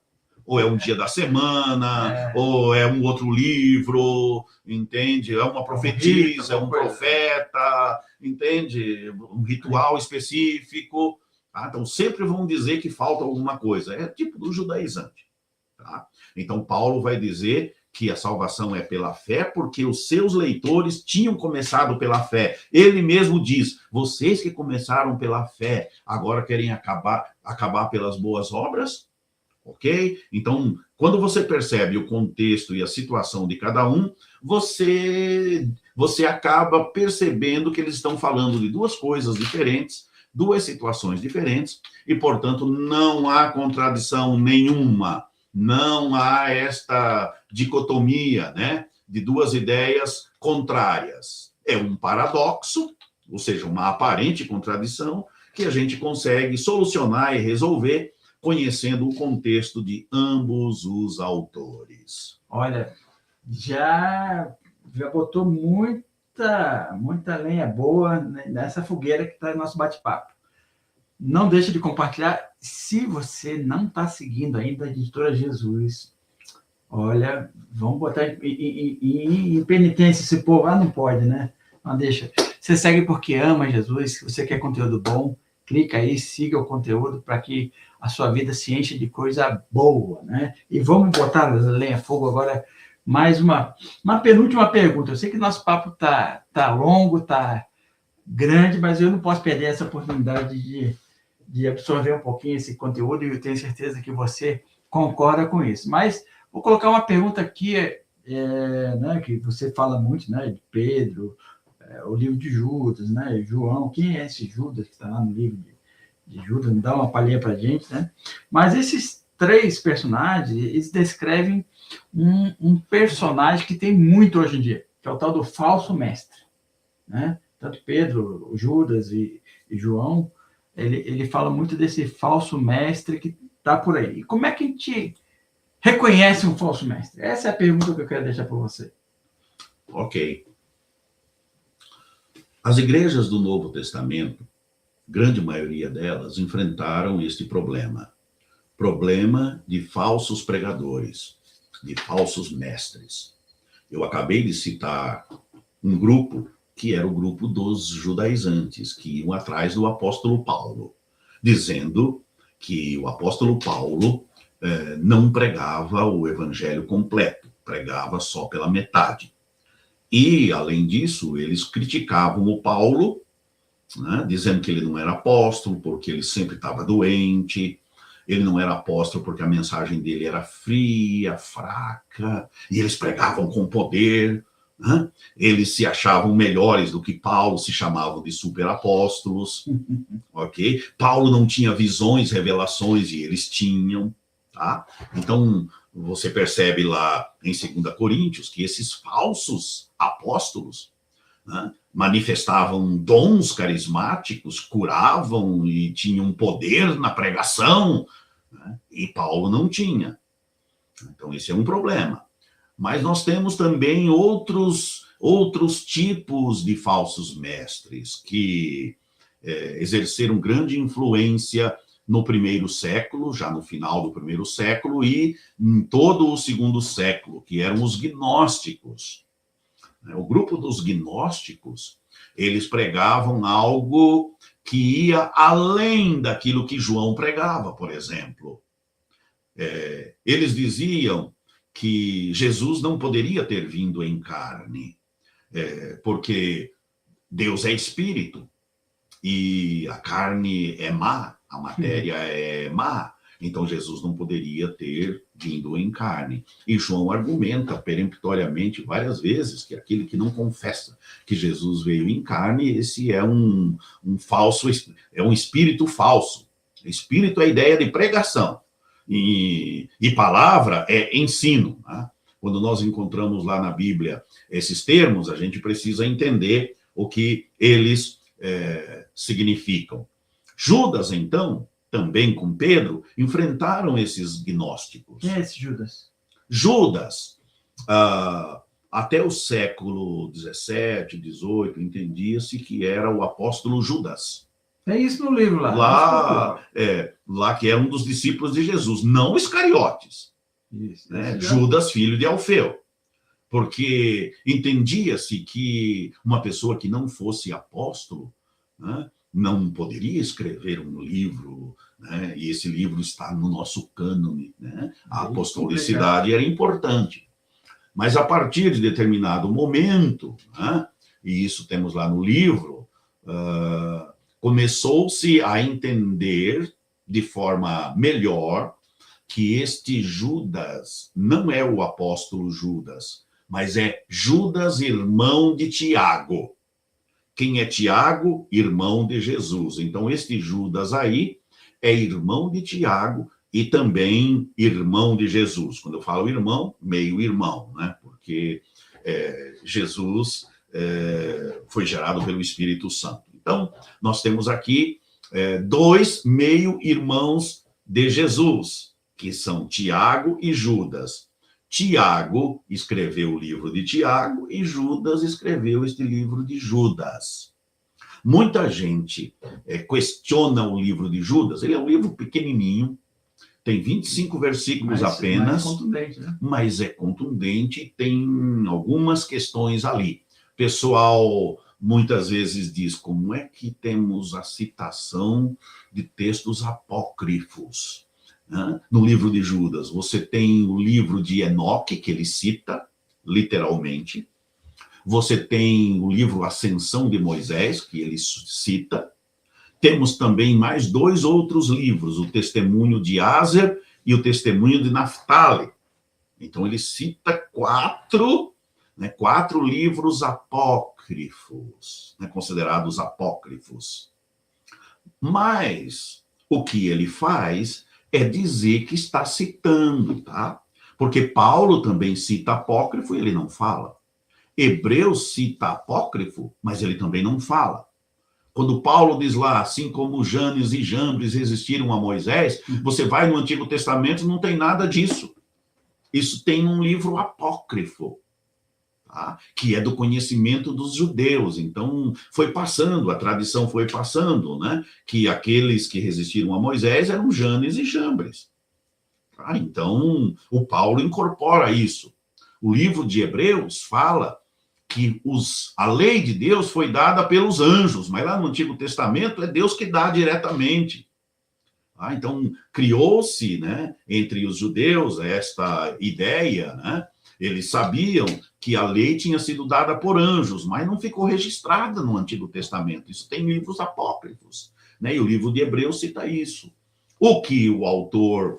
Ou é um dia da semana, ou é um outro livro, entende? É uma profetisa, é um profeta, entende? Um ritual específico. Tá? Então, sempre vão dizer que falta alguma coisa. É tipo do judaizante. Tá? Então, Paulo vai dizer que a salvação é pela fé, porque os seus leitores tinham começado pela fé. Ele mesmo diz, vocês que começaram pela fé, agora querem acabar pelas boas obras? Ok? Então, quando você percebe o contexto e a situação de cada um, você acaba percebendo que eles estão falando de duas coisas diferentes, duas situações diferentes e, portanto, não há contradição nenhuma, não há esta dicotomia, né, de duas ideias contrárias. É um paradoxo, ou seja, uma aparente contradição, que a gente consegue solucionar e resolver conhecendo o contexto de ambos os autores. Olha, já botou muita lenha boa nessa fogueira que está no nosso bate-papo. Não deixe de compartilhar. Se você não está seguindo ainda a Editora Jesus, olha, vamos botar em penitência esse povo. Ah, não pode, né? Não deixa. Você segue porque ama Jesus, se você quer conteúdo bom, clica aí, siga o conteúdo para que a sua vida se enche de coisa boa, né? E vamos botar lenha a fogo agora. Mais uma penúltima pergunta. Eu sei que nosso papo tá longo, tá grande, mas eu não posso perder essa oportunidade de absorver um pouquinho esse conteúdo e eu tenho certeza que você concorda com isso. Mas vou colocar uma pergunta aqui, né, que você fala muito, né, de Pedro, o livro de Judas, né, João. Quem é esse Judas que está lá no livro de Judas? Dá uma palhinha para a gente, né? Mas esses três personagens, eles descrevem um personagem que tem muito hoje em dia, que é o tal do falso mestre, né? Tanto Pedro, Judas e João, ele fala muito desse falso mestre que está por aí. E como é que a gente reconhece um falso mestre? Essa é a pergunta que eu quero deixar para você. Ok. As igrejas do Novo Testamento, grande maioria delas, enfrentaram este problema de falsos pregadores, de falsos mestres. Eu acabei de citar um grupo que era o grupo dos judaizantes, que iam atrás do apóstolo Paulo, dizendo que o apóstolo Paulo não pregava o evangelho completo, pregava só pela metade. E, além disso, eles criticavam o Paulo, né, dizendo que ele não era apóstolo, porque ele sempre estava doente. Ele não era apóstolo porque a mensagem dele era fria, fraca, e eles pregavam com poder, né? Eles se achavam melhores do que Paulo, se chamavam de superapóstolos, ok? Paulo não tinha visões, revelações, e eles tinham, tá? Então, você percebe lá em 2 Coríntios que esses falsos apóstolos, né, manifestavam dons carismáticos, curavam e tinham poder na pregação, né? E Paulo não tinha. Então, esse é um problema. Mas nós temos também outros tipos de falsos mestres que exerceram grande influência no primeiro século, já no final do primeiro século, e em todo o segundo século, que eram os gnósticos. O grupo dos gnósticos, eles pregavam algo que ia além daquilo que João pregava, por exemplo. Eles diziam que Jesus não poderia ter vindo em carne, porque Deus é espírito e a carne é má, a matéria é má. Então, Jesus não poderia ter vindo em carne. E João argumenta peremptoriamente várias vezes que aquele que não confessa que Jesus veio em carne, esse é um falso, é um espírito falso. Espírito é a ideia de pregação. E palavra é ensino, né? Quando nós encontramos lá na Bíblia esses termos, a gente precisa entender o que eles significam. Judas, então, também com Pedro, enfrentaram esses gnósticos. Quem é esse Judas? Judas, até o século 17, 18, entendia-se que era o apóstolo Judas. Tem isso no livro lá. Lá que é um dos discípulos de Jesus, não Iscariotes. Isso, né? Judas, filho de Alfeu. Porque entendia-se que uma pessoa que não fosse apóstolo, né, não poderia escrever um livro, né, e esse livro está no nosso cânone, né? A apostolicidade era importante. Mas a partir de determinado momento, né, e isso temos lá no livro, começou-se a entender de forma melhor que este Judas não é o apóstolo Judas, mas é Judas, irmão de Tiago, Quem é Tiago? Irmão de Jesus. Então, este Judas aí é irmão de Tiago e também irmão de Jesus. Quando eu falo irmão, meio irmão, né? Porque Jesus foi gerado pelo Espírito Santo. Então, nós temos aqui dois meio-irmãos de Jesus, que são Tiago e Judas. Tiago escreveu o livro de Tiago e Judas escreveu este livro de Judas. Muita gente questiona o livro de Judas. Ele é um livro pequenininho, tem 25 versículos apenas, mas é contundente e tem algumas questões ali. Pessoal muitas vezes diz, como é que temos a citação de textos apócrifos? No livro de Judas, você tem o livro de Enoque, que ele cita, literalmente. Você tem o livro Ascensão de Moisés, que ele cita. Temos também mais dois outros livros, o Testemunho de Aser e o Testemunho de Naftali. Então, ele cita quatro livros apócrifos, considerados apócrifos. Mas o que ele faz é dizer que está citando, tá? Porque Paulo também cita apócrifo e ele não fala. Hebreus cita apócrifo, mas ele também não fala. Quando Paulo diz lá, assim como Janes e Jambres resistiram a Moisés, você vai no Antigo Testamento, não tem nada disso. Isso tem um livro apócrifo, tá? Que é do conhecimento dos judeus. Então, foi passando, a tradição foi passando, né? Que aqueles que resistiram a Moisés eram Janes e Jambres. Tá? Então, o Paulo incorpora isso. O livro de Hebreus fala que a lei de Deus foi dada pelos anjos, mas lá no Antigo Testamento é Deus que dá diretamente. Então, criou-se, né, entre os judeus esta ideia, né? Eles sabiam que a lei tinha sido dada por anjos, mas não ficou registrada no Antigo Testamento. Isso tem livros apócrifos, né? E o livro de Hebreus cita isso. O que o autor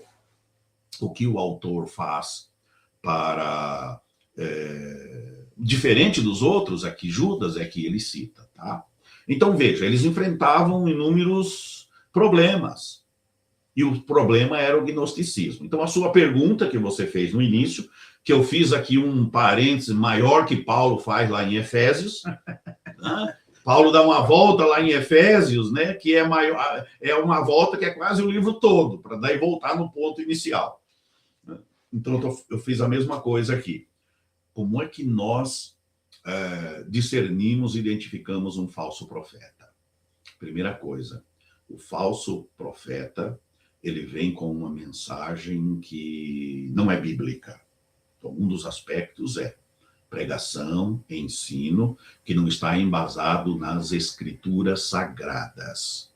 faz para... diferente dos outros, aqui Judas é que ele cita, tá? Então, veja, eles enfrentavam inúmeros problemas. E o problema era o gnosticismo. Então, a sua pergunta que você fez no início, que eu fiz aqui um parêntese maior que Paulo faz lá em Efésios, né? Paulo dá uma volta lá em Efésios, né? Que é maior, é uma volta que é quase o livro todo, para daí voltar no ponto inicial. Então, eu fiz a mesma coisa aqui. Como é que nós discernimos e identificamos um falso profeta? Primeira coisa, o falso profeta, ele vem com uma mensagem que não é bíblica. Então, um dos aspectos é pregação, ensino, que não está embasado nas escrituras sagradas.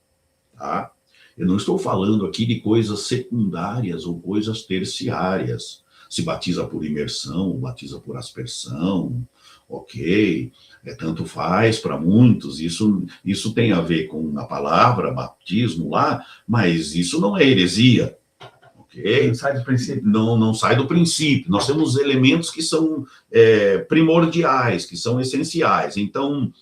Tá? Eu não estou falando aqui de coisas secundárias ou coisas terciárias. Se batiza por imersão, batiza por aspersão, ok, tanto faz para muitos, isso tem a ver com a palavra batismo lá, mas isso não é heresia, ok? Não sai do princípio. Não sai do princípio. Nós temos elementos que são primordiais, que são essenciais. Então,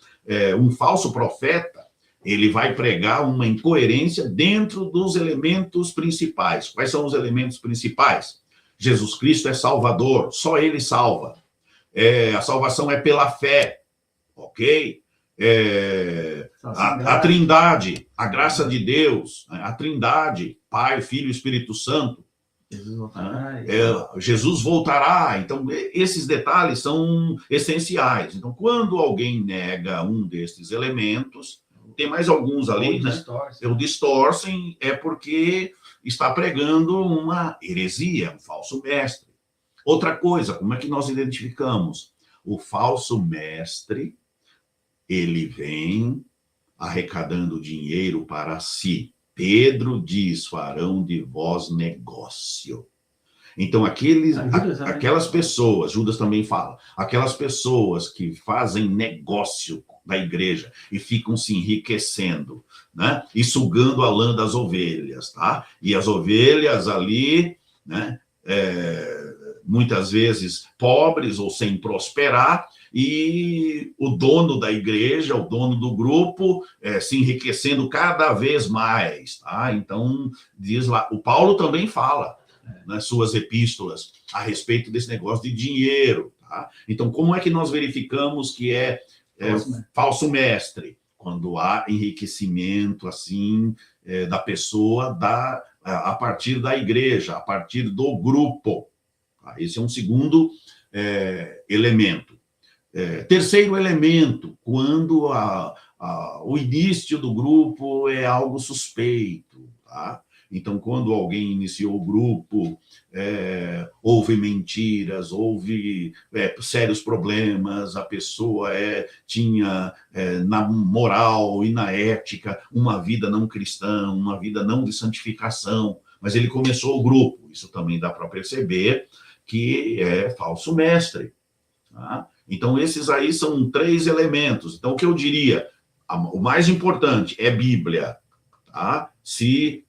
um falso profeta, ele vai pregar uma incoerência dentro dos elementos principais. Quais são os elementos principais? Jesus Cristo é Salvador, só Ele salva. A salvação é pela fé, ok? A Trindade, a graça de Deus, a Trindade, Pai, Filho e Espírito Santo. Jesus voltará. Então, esses detalhes são essenciais. Então, quando alguém nega um desses elementos, tem mais alguns ali, né? Distorcem, é porque está pregando uma heresia, um falso mestre. Outra coisa, como é que nós identificamos? O falso mestre, ele vem arrecadando dinheiro para si. Pedro diz, farão de vós negócio. Então, aquelas pessoas, Judas também fala, aquelas pessoas que fazem negócio da igreja e ficam se enriquecendo, né? E sugando a lã das ovelhas, tá? E as ovelhas ali, né? muitas vezes pobres ou sem prosperar, e o dono da igreja, o dono do grupo, se enriquecendo cada vez mais. Tá? Então, diz lá, o Paulo também fala nas suas epístolas a respeito desse negócio de dinheiro. Tá? Então, como é que nós verificamos que é falso mestre? Quando há enriquecimento assim da pessoa a partir da igreja, a partir do grupo. Tá? Esse é um segundo elemento. Terceiro elemento, quando o início do grupo é algo suspeito. Tá? Então, quando alguém iniciou o grupo, houve mentiras, houve sérios problemas, a pessoa tinha na moral e na ética uma vida não cristã, uma vida não de santificação, mas ele começou o grupo. Isso também dá para perceber que é falso mestre. Tá? Então, esses aí são 3 elementos. Então, o que eu diria, o mais importante é Bíblia. Tá? Se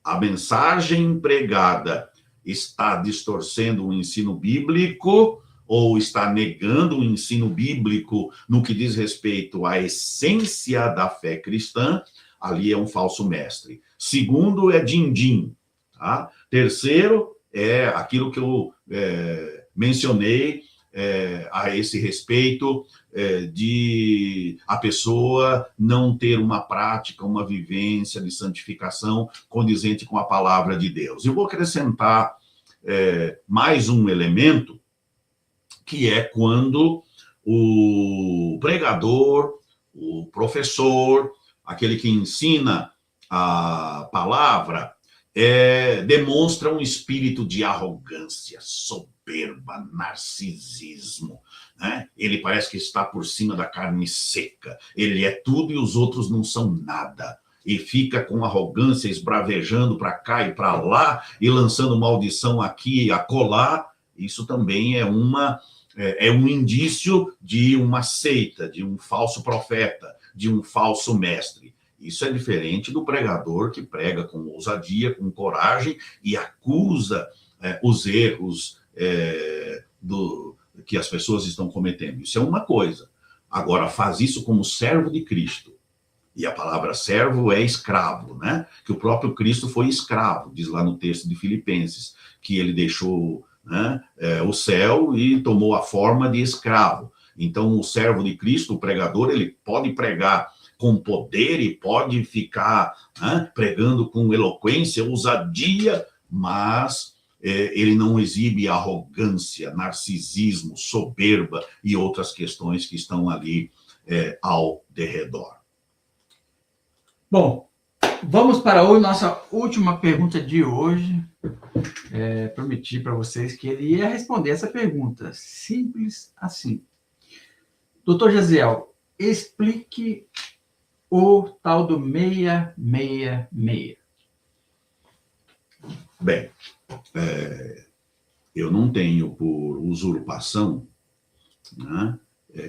a mensagem pregada está distorcendo o ensino bíblico ou está negando o ensino bíblico no que diz respeito à essência da fé cristã, ali é um falso mestre. Segundo é din-din. Tá? Terceiro é aquilo que eu mencionei a esse respeito de a pessoa não ter uma prática, uma vivência de santificação condizente com a palavra de Deus. Eu vou acrescentar mais um elemento, que é quando o pregador, o professor, aquele que ensina a palavra, demonstra um espírito de arrogância, soberba, narcisismo. Né? Ele parece que está por cima da carne seca. Ele é tudo e os outros não são nada. E fica com arrogância, esbravejando para cá e para lá, e lançando maldição aqui e acolá. Isso também é um indício de uma seita, de um falso profeta, de um falso mestre. Isso é diferente do pregador que prega com ousadia, com coragem e acusa os erros que as pessoas estão cometendo. Isso é uma coisa. Agora, faz isso como servo de Cristo. E a palavra servo é escravo, né? Que o próprio Cristo foi escravo, diz lá no texto de Filipenses, que ele deixou o céu e tomou a forma de escravo. Então, o servo de Cristo, o pregador, ele pode pregar com poder e pode ficar pregando com eloquência, ousadia, mas ele não exibe arrogância, narcisismo, soberba e outras questões que estão ali ao derredor. Bom, vamos para a nossa última pergunta de hoje. Prometi para vocês que ele ia responder essa pergunta, simples assim. Doutor Jaziel, explique o tal do 666. Bem, eu não tenho por usurpação,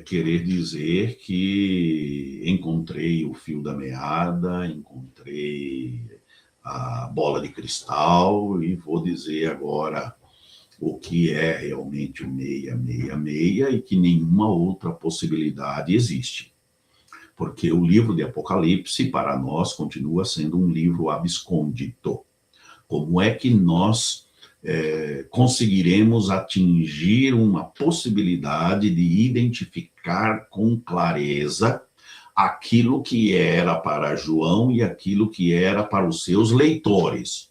querer dizer que encontrei o fio da meada, encontrei a bola de cristal e vou dizer agora o que é realmente o 666 e que nenhuma outra possibilidade existe. Porque o livro de Apocalipse, para nós, continua sendo um livro abscôndito. Como é que nós conseguiremos atingir uma possibilidade de identificar com clareza aquilo que era para João e aquilo que era para os seus leitores?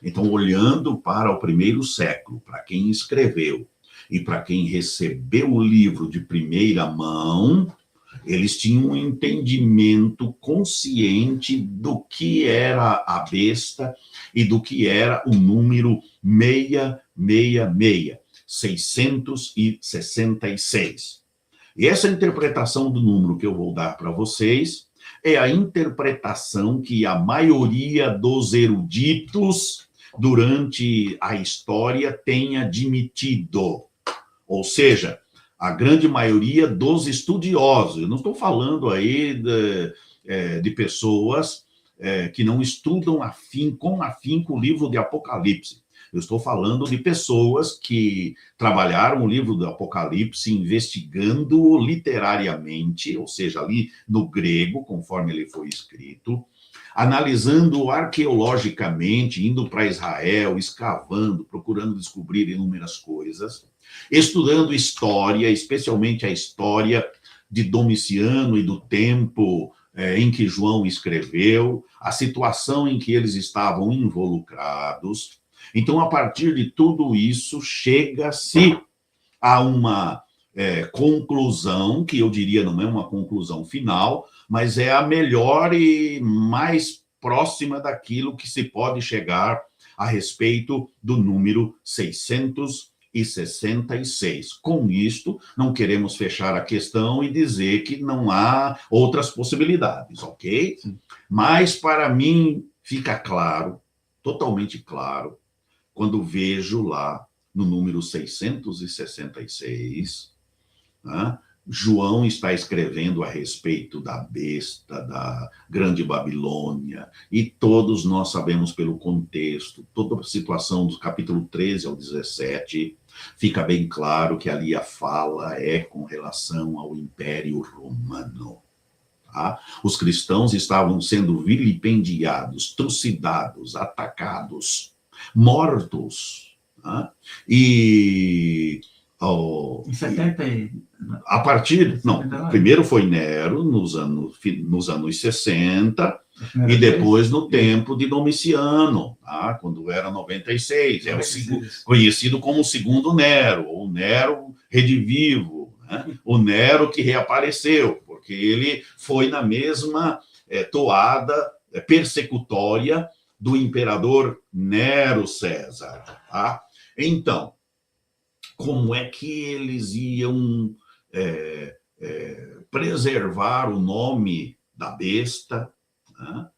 Então, olhando para o primeiro século, para quem escreveu e para quem recebeu o livro de primeira mão, eles tinham um entendimento consciente do que era a besta e do que era o número 666, 666. E essa interpretação do número que eu vou dar para vocês é a interpretação que a maioria dos eruditos durante a história tem admitido. Ou seja, a grande maioria dos estudiosos. Eu não estou falando aí de pessoas que não estudam com afinco o livro de Apocalipse. Eu estou falando de pessoas que trabalharam o livro do Apocalipse investigando literariamente, ou seja, ali no grego, conforme ele foi escrito, analisando arqueologicamente, indo para Israel, escavando, procurando descobrir inúmeras coisas, estudando história, especialmente a história de Domiciano e do tempo em que João escreveu, a situação em que eles estavam involucrados. Então, a partir de tudo isso, chega-se a uma conclusão, que eu diria não é uma conclusão final, mas é a melhor e mais próxima daquilo que se pode chegar a respeito do número 666. Com isto, não queremos fechar a questão e dizer que não há outras possibilidades, ok? Sim. Mas, para mim, fica claro, totalmente claro, quando vejo lá no número 666, né, João está escrevendo a respeito da besta, da grande Babilônia, e todos nós sabemos pelo contexto, toda a situação do capítulo 13 ao 17, fica bem claro que ali a fala é com relação ao Império Romano. Tá? Os cristãos estavam sendo vilipendiados, trucidados, atacados, mortos. Tá? E... Em 70 a partir... Não, primeiro foi Nero, nos anos 60, e depois no tempo de Domiciano, tá? Quando era 96. É conhecido como o segundo Nero, ou Nero redivivo, né? O Nero que reapareceu, porque ele foi na mesma toada persecutória do imperador Nero César. Tá? Então, como é que eles iam preservar o nome da besta, né?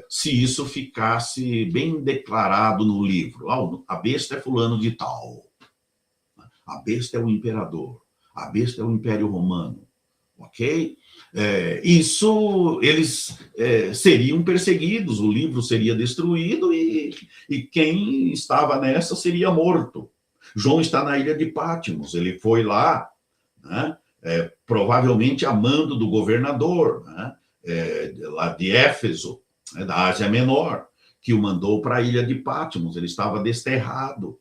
Se isso ficasse bem declarado no livro? A besta é fulano de tal, a besta é o imperador, a besta é o Império Romano, ok? Isso, eles seriam perseguidos, o livro seria destruído e quem estava nessa seria morto. João está na ilha de Patmos, ele foi lá, né, provavelmente a mando do governador, né, lá de Éfeso, né, da Ásia Menor, que o mandou para a ilha de Patmos. Ele estava desterrado.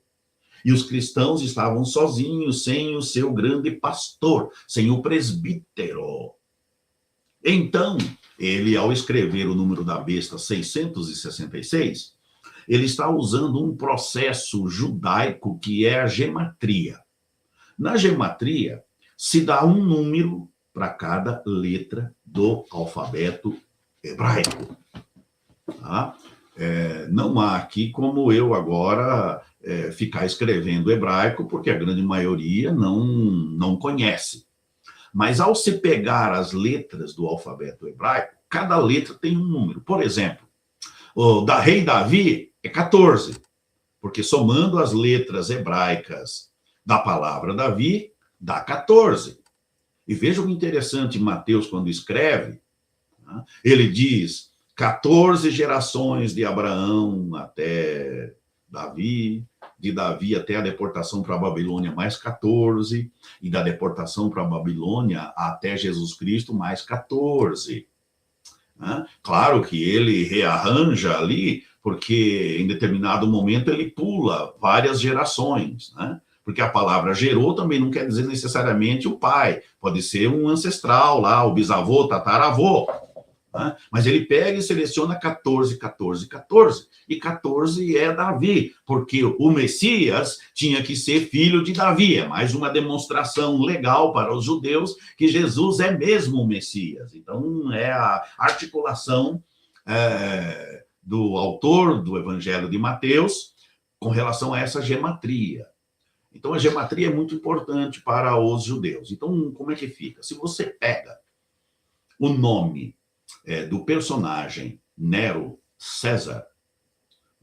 E os cristãos estavam sozinhos, sem o seu grande pastor, sem o presbítero. Então, ele, ao escrever o número da besta 666, ele está usando um processo judaico que é a gematria. Na gematria, se dá um número para cada letra do alfabeto hebraico. Tá? Não há aqui como eu agora ficar escrevendo hebraico, porque a grande maioria não conhece. Mas ao se pegar as letras do alfabeto hebraico, cada letra tem um número. Por exemplo, o da rei Davi é 14, porque somando as letras hebraicas da palavra Davi, dá 14. E veja o interessante, Mateus, quando escreve, né, ele diz 14 gerações de Abraão até Davi, de Davi até a deportação para a Babilônia, mais 14, e da deportação para a Babilônia até Jesus Cristo, mais 14. Né? Claro que ele rearranja ali, porque em determinado momento ele pula várias gerações, né? Porque a palavra gerou também não quer dizer necessariamente o pai, pode ser um ancestral lá, o bisavô, tataravô, né? Mas ele pega e seleciona 14, 14, 14, e 14 é Davi, porque o Messias tinha que ser filho de Davi. É mais uma demonstração legal para os judeus que Jesus é mesmo o Messias. Então, é a articulação do autor do Evangelho de Mateus com relação a essa gematria. Então, a gematria é muito importante para os judeus. Então, como é que fica? Se você pega o nome do personagem Nero César,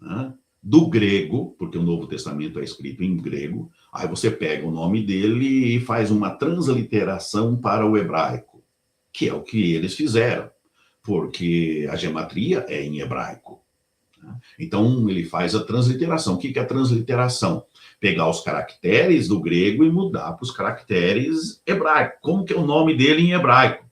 né, do grego, porque o Novo Testamento é escrito em grego, aí você pega o nome dele e faz uma transliteração para o hebraico, que é o que eles fizeram, porque a gematria é em hebraico. Então, ele faz a transliteração. O que é a transliteração? Pegar os caracteres do grego e mudar para os caracteres hebraicos. Como que é o nome dele em hebraico?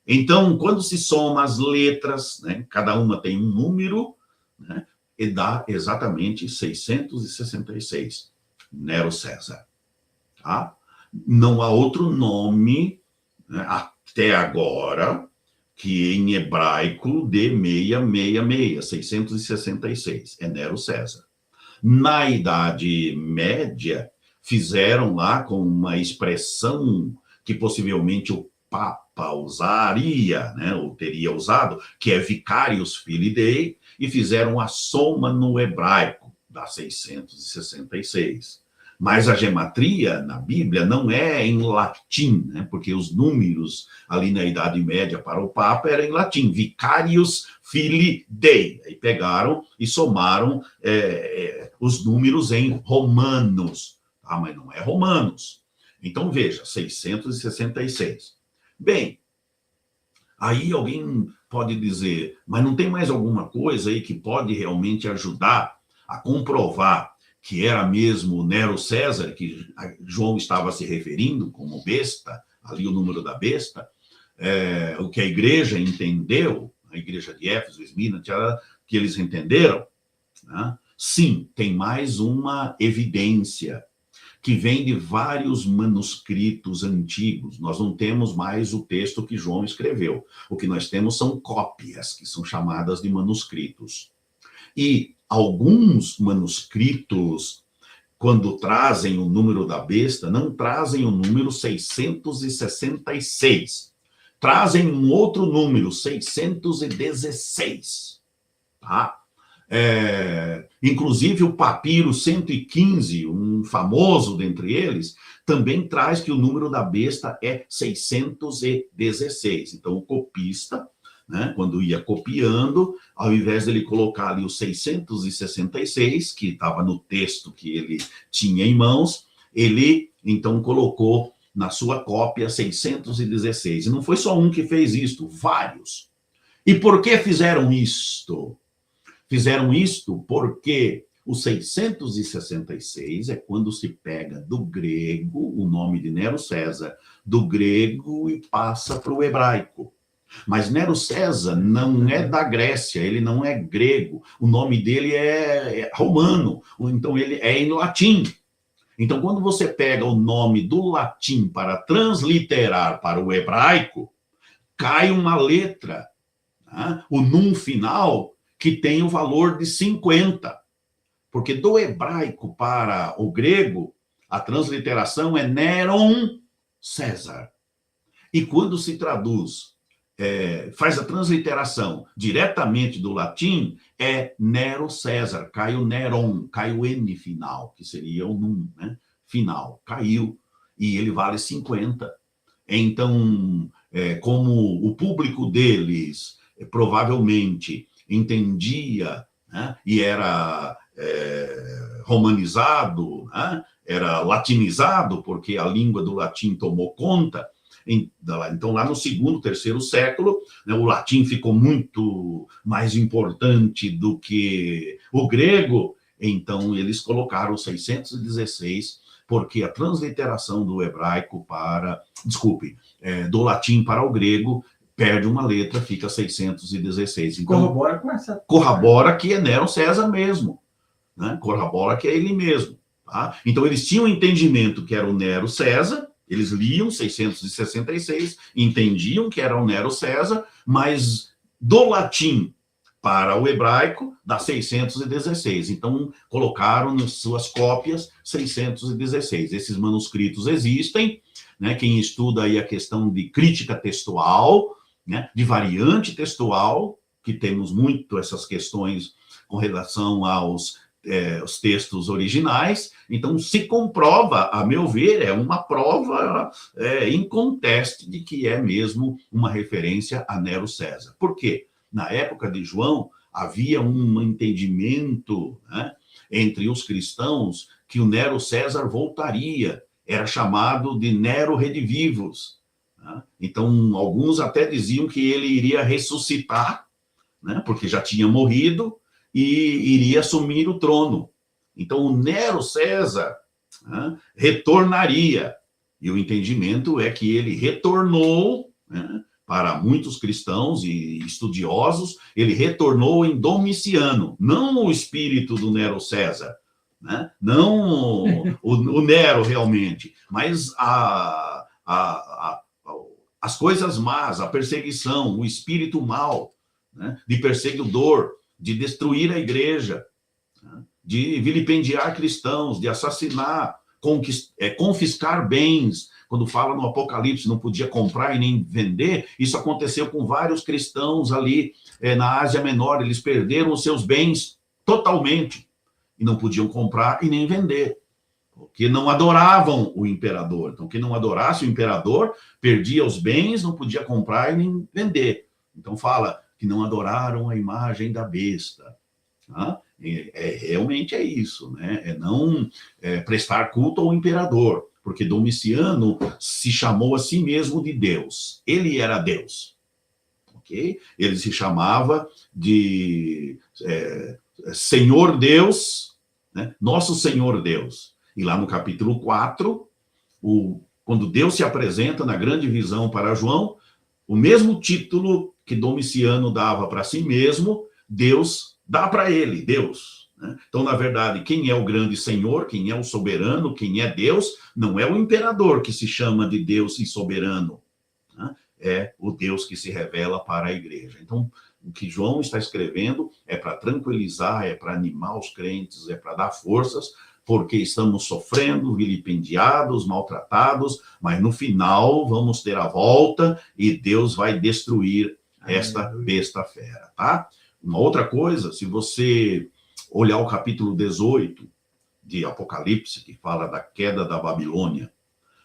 Então, quando se soma as letras, né, cada uma tem um número, né, e dá exatamente 666, Nero César. Tá? Não há outro nome, né, até agora, que em hebraico dê 666, 666, é Nero César. Na Idade Média, fizeram lá com uma expressão que possivelmente o Papa usaria, né, ou teria usado, que é Vicarius Filii Dei, e fizeram a soma no hebraico, dá 666. Mas a gematria na Bíblia não é em latim, né? Porque os números ali na Idade Média para o Papa eram em latim, Vicarius Filii Dei. Aí pegaram e somaram os números em romanos, tá? Mas não é romanos. Então veja, 666. Bem, aí alguém pode dizer, mas não tem mais alguma coisa aí que pode realmente ajudar a comprovar que era mesmo Nero César, que João estava se referindo como besta, ali o número da besta, o que a igreja entendeu, a igreja de Éfeso, Esmirna, que eles entenderam, né? Sim, tem mais uma evidência, que vem de vários manuscritos antigos. Nós não temos mais o texto que João escreveu. O que nós temos são cópias, que são chamadas de manuscritos. E alguns manuscritos, quando trazem o número da besta, não trazem o número 666. Trazem um outro número, 616. Tá? Inclusive o papiro 115, um famoso dentre eles, também traz que o número da besta é 616. Então o copista, né, quando ia copiando, ao invés dele colocar ali o 666, que estava no texto que ele tinha em mãos, ele então colocou na sua cópia 616. E não foi só um que fez isto, vários. E por que fizeram isto? Fizeram isto porque o 666 é quando se pega do grego, o nome de Nero César, do grego e passa para o hebraico. Mas Nero César não é da Grécia, ele não é grego, o nome dele é romano, então ele é em latim. Então, quando você pega o nome do latim para transliterar para o hebraico, cai uma letra, né, o num final, que tem o valor de 50. Porque do hebraico para o grego, a transliteração é Neron César. E quando se traduz, faz a transliteração diretamente do latim, é Nero César, cai o Neron, cai o N final, que seria o num, né? Final, caiu, e ele vale 50. Então, como o público deles provavelmente entendia, né, e era romanizado, né, era latinizado, porque a língua do latim tomou conta. Então, lá no segundo, terceiro século, né, o latim ficou muito mais importante do que o grego. Então, eles colocaram 616, porque a transliteração do hebraico do latim para o grego perde uma letra, fica 616. Então, corrobora que é Nero César mesmo, né? Corrobora que é ele mesmo. Tá? Então, eles tinham um entendimento que era o Nero César, eles liam 666, entendiam que era o Nero César, mas do latim para o hebraico dá 616. Então, colocaram nas suas cópias 616. Esses manuscritos existem, né? Quem estuda aí a questão de crítica textual, né, de variante textual, que temos muito essas questões com relação aos os textos originais, então se comprova, a meu ver, é uma prova inconteste de que é mesmo uma referência a Nero César. Por quê? Na época de João, havia um entendimento, né, entre os cristãos que o Nero César voltaria, era chamado de Nero Redivivus. Então, alguns até diziam que ele iria ressuscitar, né, porque já tinha morrido, e iria assumir o trono. Então, o Nero César, né, retornaria. E o entendimento é que ele retornou, né, para muitos cristãos e estudiosos, ele retornou em Domiciano, não o espírito do Nero César, né? Não o Nero realmente, mas as coisas más, a perseguição, o espírito mal, né, de perseguidor, de destruir a igreja, né, de vilipendiar cristãos, de assassinar, confiscar bens. Quando fala no Apocalipse, não podia comprar e nem vender, isso aconteceu com vários cristãos ali na Ásia Menor, eles perderam os seus bens totalmente, e não podiam comprar e nem vender, porque não adoravam o imperador. Então, quem não adorasse o imperador, perdia os bens, não podia comprar e nem vender. Então, fala que não adoraram a imagem da besta. Tá? Realmente é isso, né? É não prestar culto ao imperador, porque Domiciano se chamou a si mesmo de Deus. Ele era Deus, ok? Ele se chamava de Senhor Deus, né? Nosso Senhor Deus. E lá no capítulo 4, quando Deus se apresenta na grande visão para João, o mesmo título que Domiciano dava para si mesmo, Deus dá para ele, Deus. Né? Então, na verdade, quem é o grande Senhor, quem é o soberano, quem é Deus, não é o imperador que se chama de Deus e soberano, né? É o Deus que se revela para a igreja. Então, o que João está escrevendo é para tranquilizar, é para animar os crentes, é para dar forças, porque estamos sofrendo, vilipendiados, maltratados, mas no final vamos ter a volta e Deus vai destruir esta besta fera, tá? Uma outra coisa, se você olhar o capítulo 18 de Apocalipse, que fala da queda da Babilônia,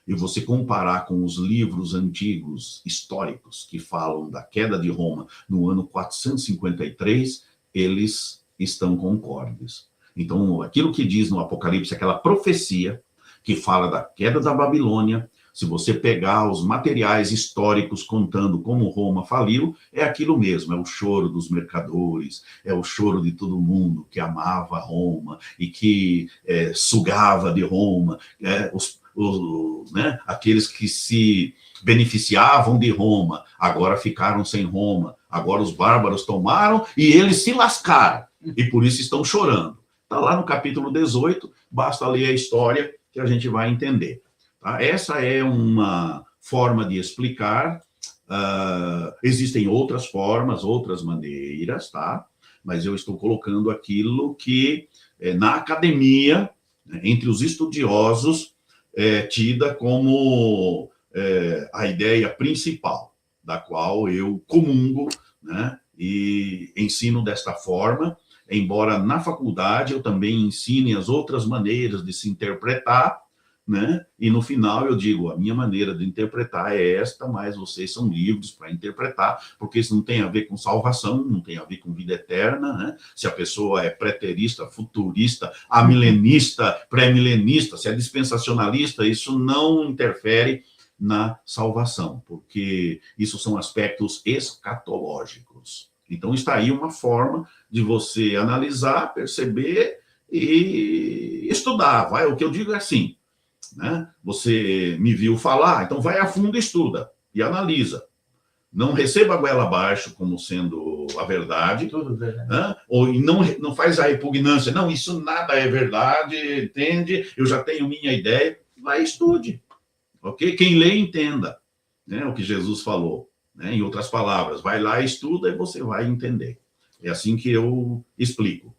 e você comparar com os livros antigos, históricos, que falam da queda de Roma no ano 453, eles estão concordes. Então, aquilo que diz no Apocalipse, aquela profecia que fala da queda da Babilônia, se você pegar os materiais históricos contando como Roma faliu, é aquilo mesmo, é o choro dos mercadores, é o choro de todo mundo que amava Roma e que sugava de Roma, né, aqueles que se beneficiavam de Roma, agora ficaram sem Roma, agora os bárbaros tomaram e eles se lascaram, e por isso estão chorando. Está lá no capítulo 18, basta ler a história que a gente vai entender. Tá? Essa é uma forma de explicar. Existem outras formas, outras maneiras, tá? Mas eu estou colocando aquilo que, na academia, entre os estudiosos, é tida como a ideia principal, da qual eu comungo, né? E ensino desta forma, embora na faculdade eu também ensine as outras maneiras de se interpretar, né? E no final eu digo, a minha maneira de interpretar é esta, mas vocês são livres para interpretar, porque isso não tem a ver com salvação, não tem a ver com vida eterna, né? Se a pessoa é preterista, futurista, amilenista, pré-milenista, se é dispensacionalista, isso não interfere na salvação, porque isso são aspectos escatológicos. Então está aí uma forma de você analisar, perceber e estudar. O que eu digo é assim, né? Você me viu falar, então vai a fundo e estuda e analisa. Não receba a goela abaixo como sendo a verdade, Tudo verdade. Né? Ou não faz a repugnância. Não, isso nada é verdade, entende? Eu já tenho minha ideia. Vai, estude, ok? Quem lê, entenda, né? O que Jesus falou, né? Em outras palavras, vai lá, estuda e você vai entender. É assim que eu explico.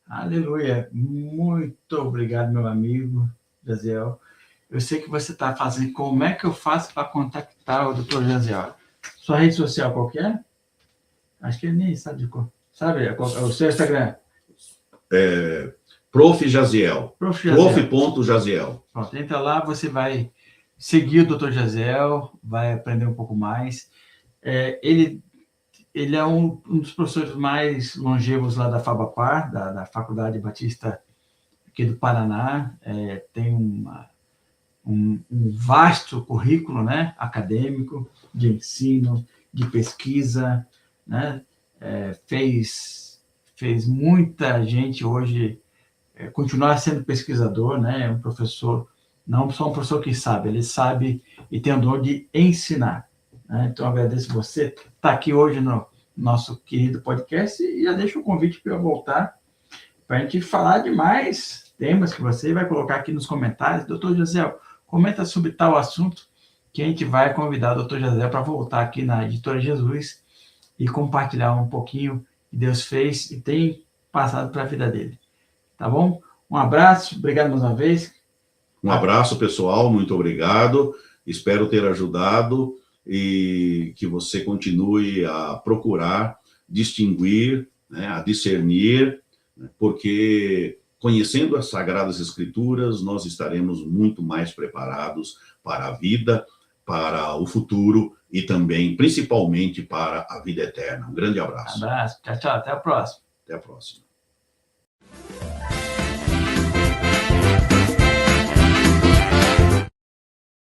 Aleluia. Muito obrigado, meu amigo Jaziel. Eu sei que você está fazendo. Como é que eu faço para contactar o Dr. Jaziel? Sua rede social qualquer? Acho que ele nem sabe de cor. Sabe? O seu Instagram? Prof. Jaziel. Prof.Jaziel. Pronto, entra lá, você vai seguir o Dr. Jaziel, vai aprender um pouco mais. Ele é um dos professores mais longevos lá da FABAPAR, da Faculdade Batista aqui do Paraná. Tem um vasto currículo, né, acadêmico, de ensino, de pesquisa, né, fez fez muita gente hoje continuar sendo pesquisador, né? Um professor, não só um professor que sabe, ele sabe e tem o dom de ensinar. Né? Então, agradeço você estar aqui hoje no nosso querido podcast e já deixo o convite para eu voltar para a gente falar de mais temas que você vai colocar aqui nos comentários. Doutor José, comenta sobre tal assunto que a gente vai convidar o doutor José para voltar aqui na Editora Jesus e compartilhar um pouquinho que Deus fez e tem passado para a vida dele. Tá bom? Um abraço, obrigado mais uma vez. Um abraço, pessoal, muito obrigado. Espero ter ajudado e que você continue a procurar distinguir, né, a discernir, porque conhecendo as Sagradas Escrituras, nós estaremos muito mais preparados para a vida, para o futuro e também, principalmente, para a vida eterna. Um grande abraço. Abraço, tchau, tchau, até a próxima. Até a próxima.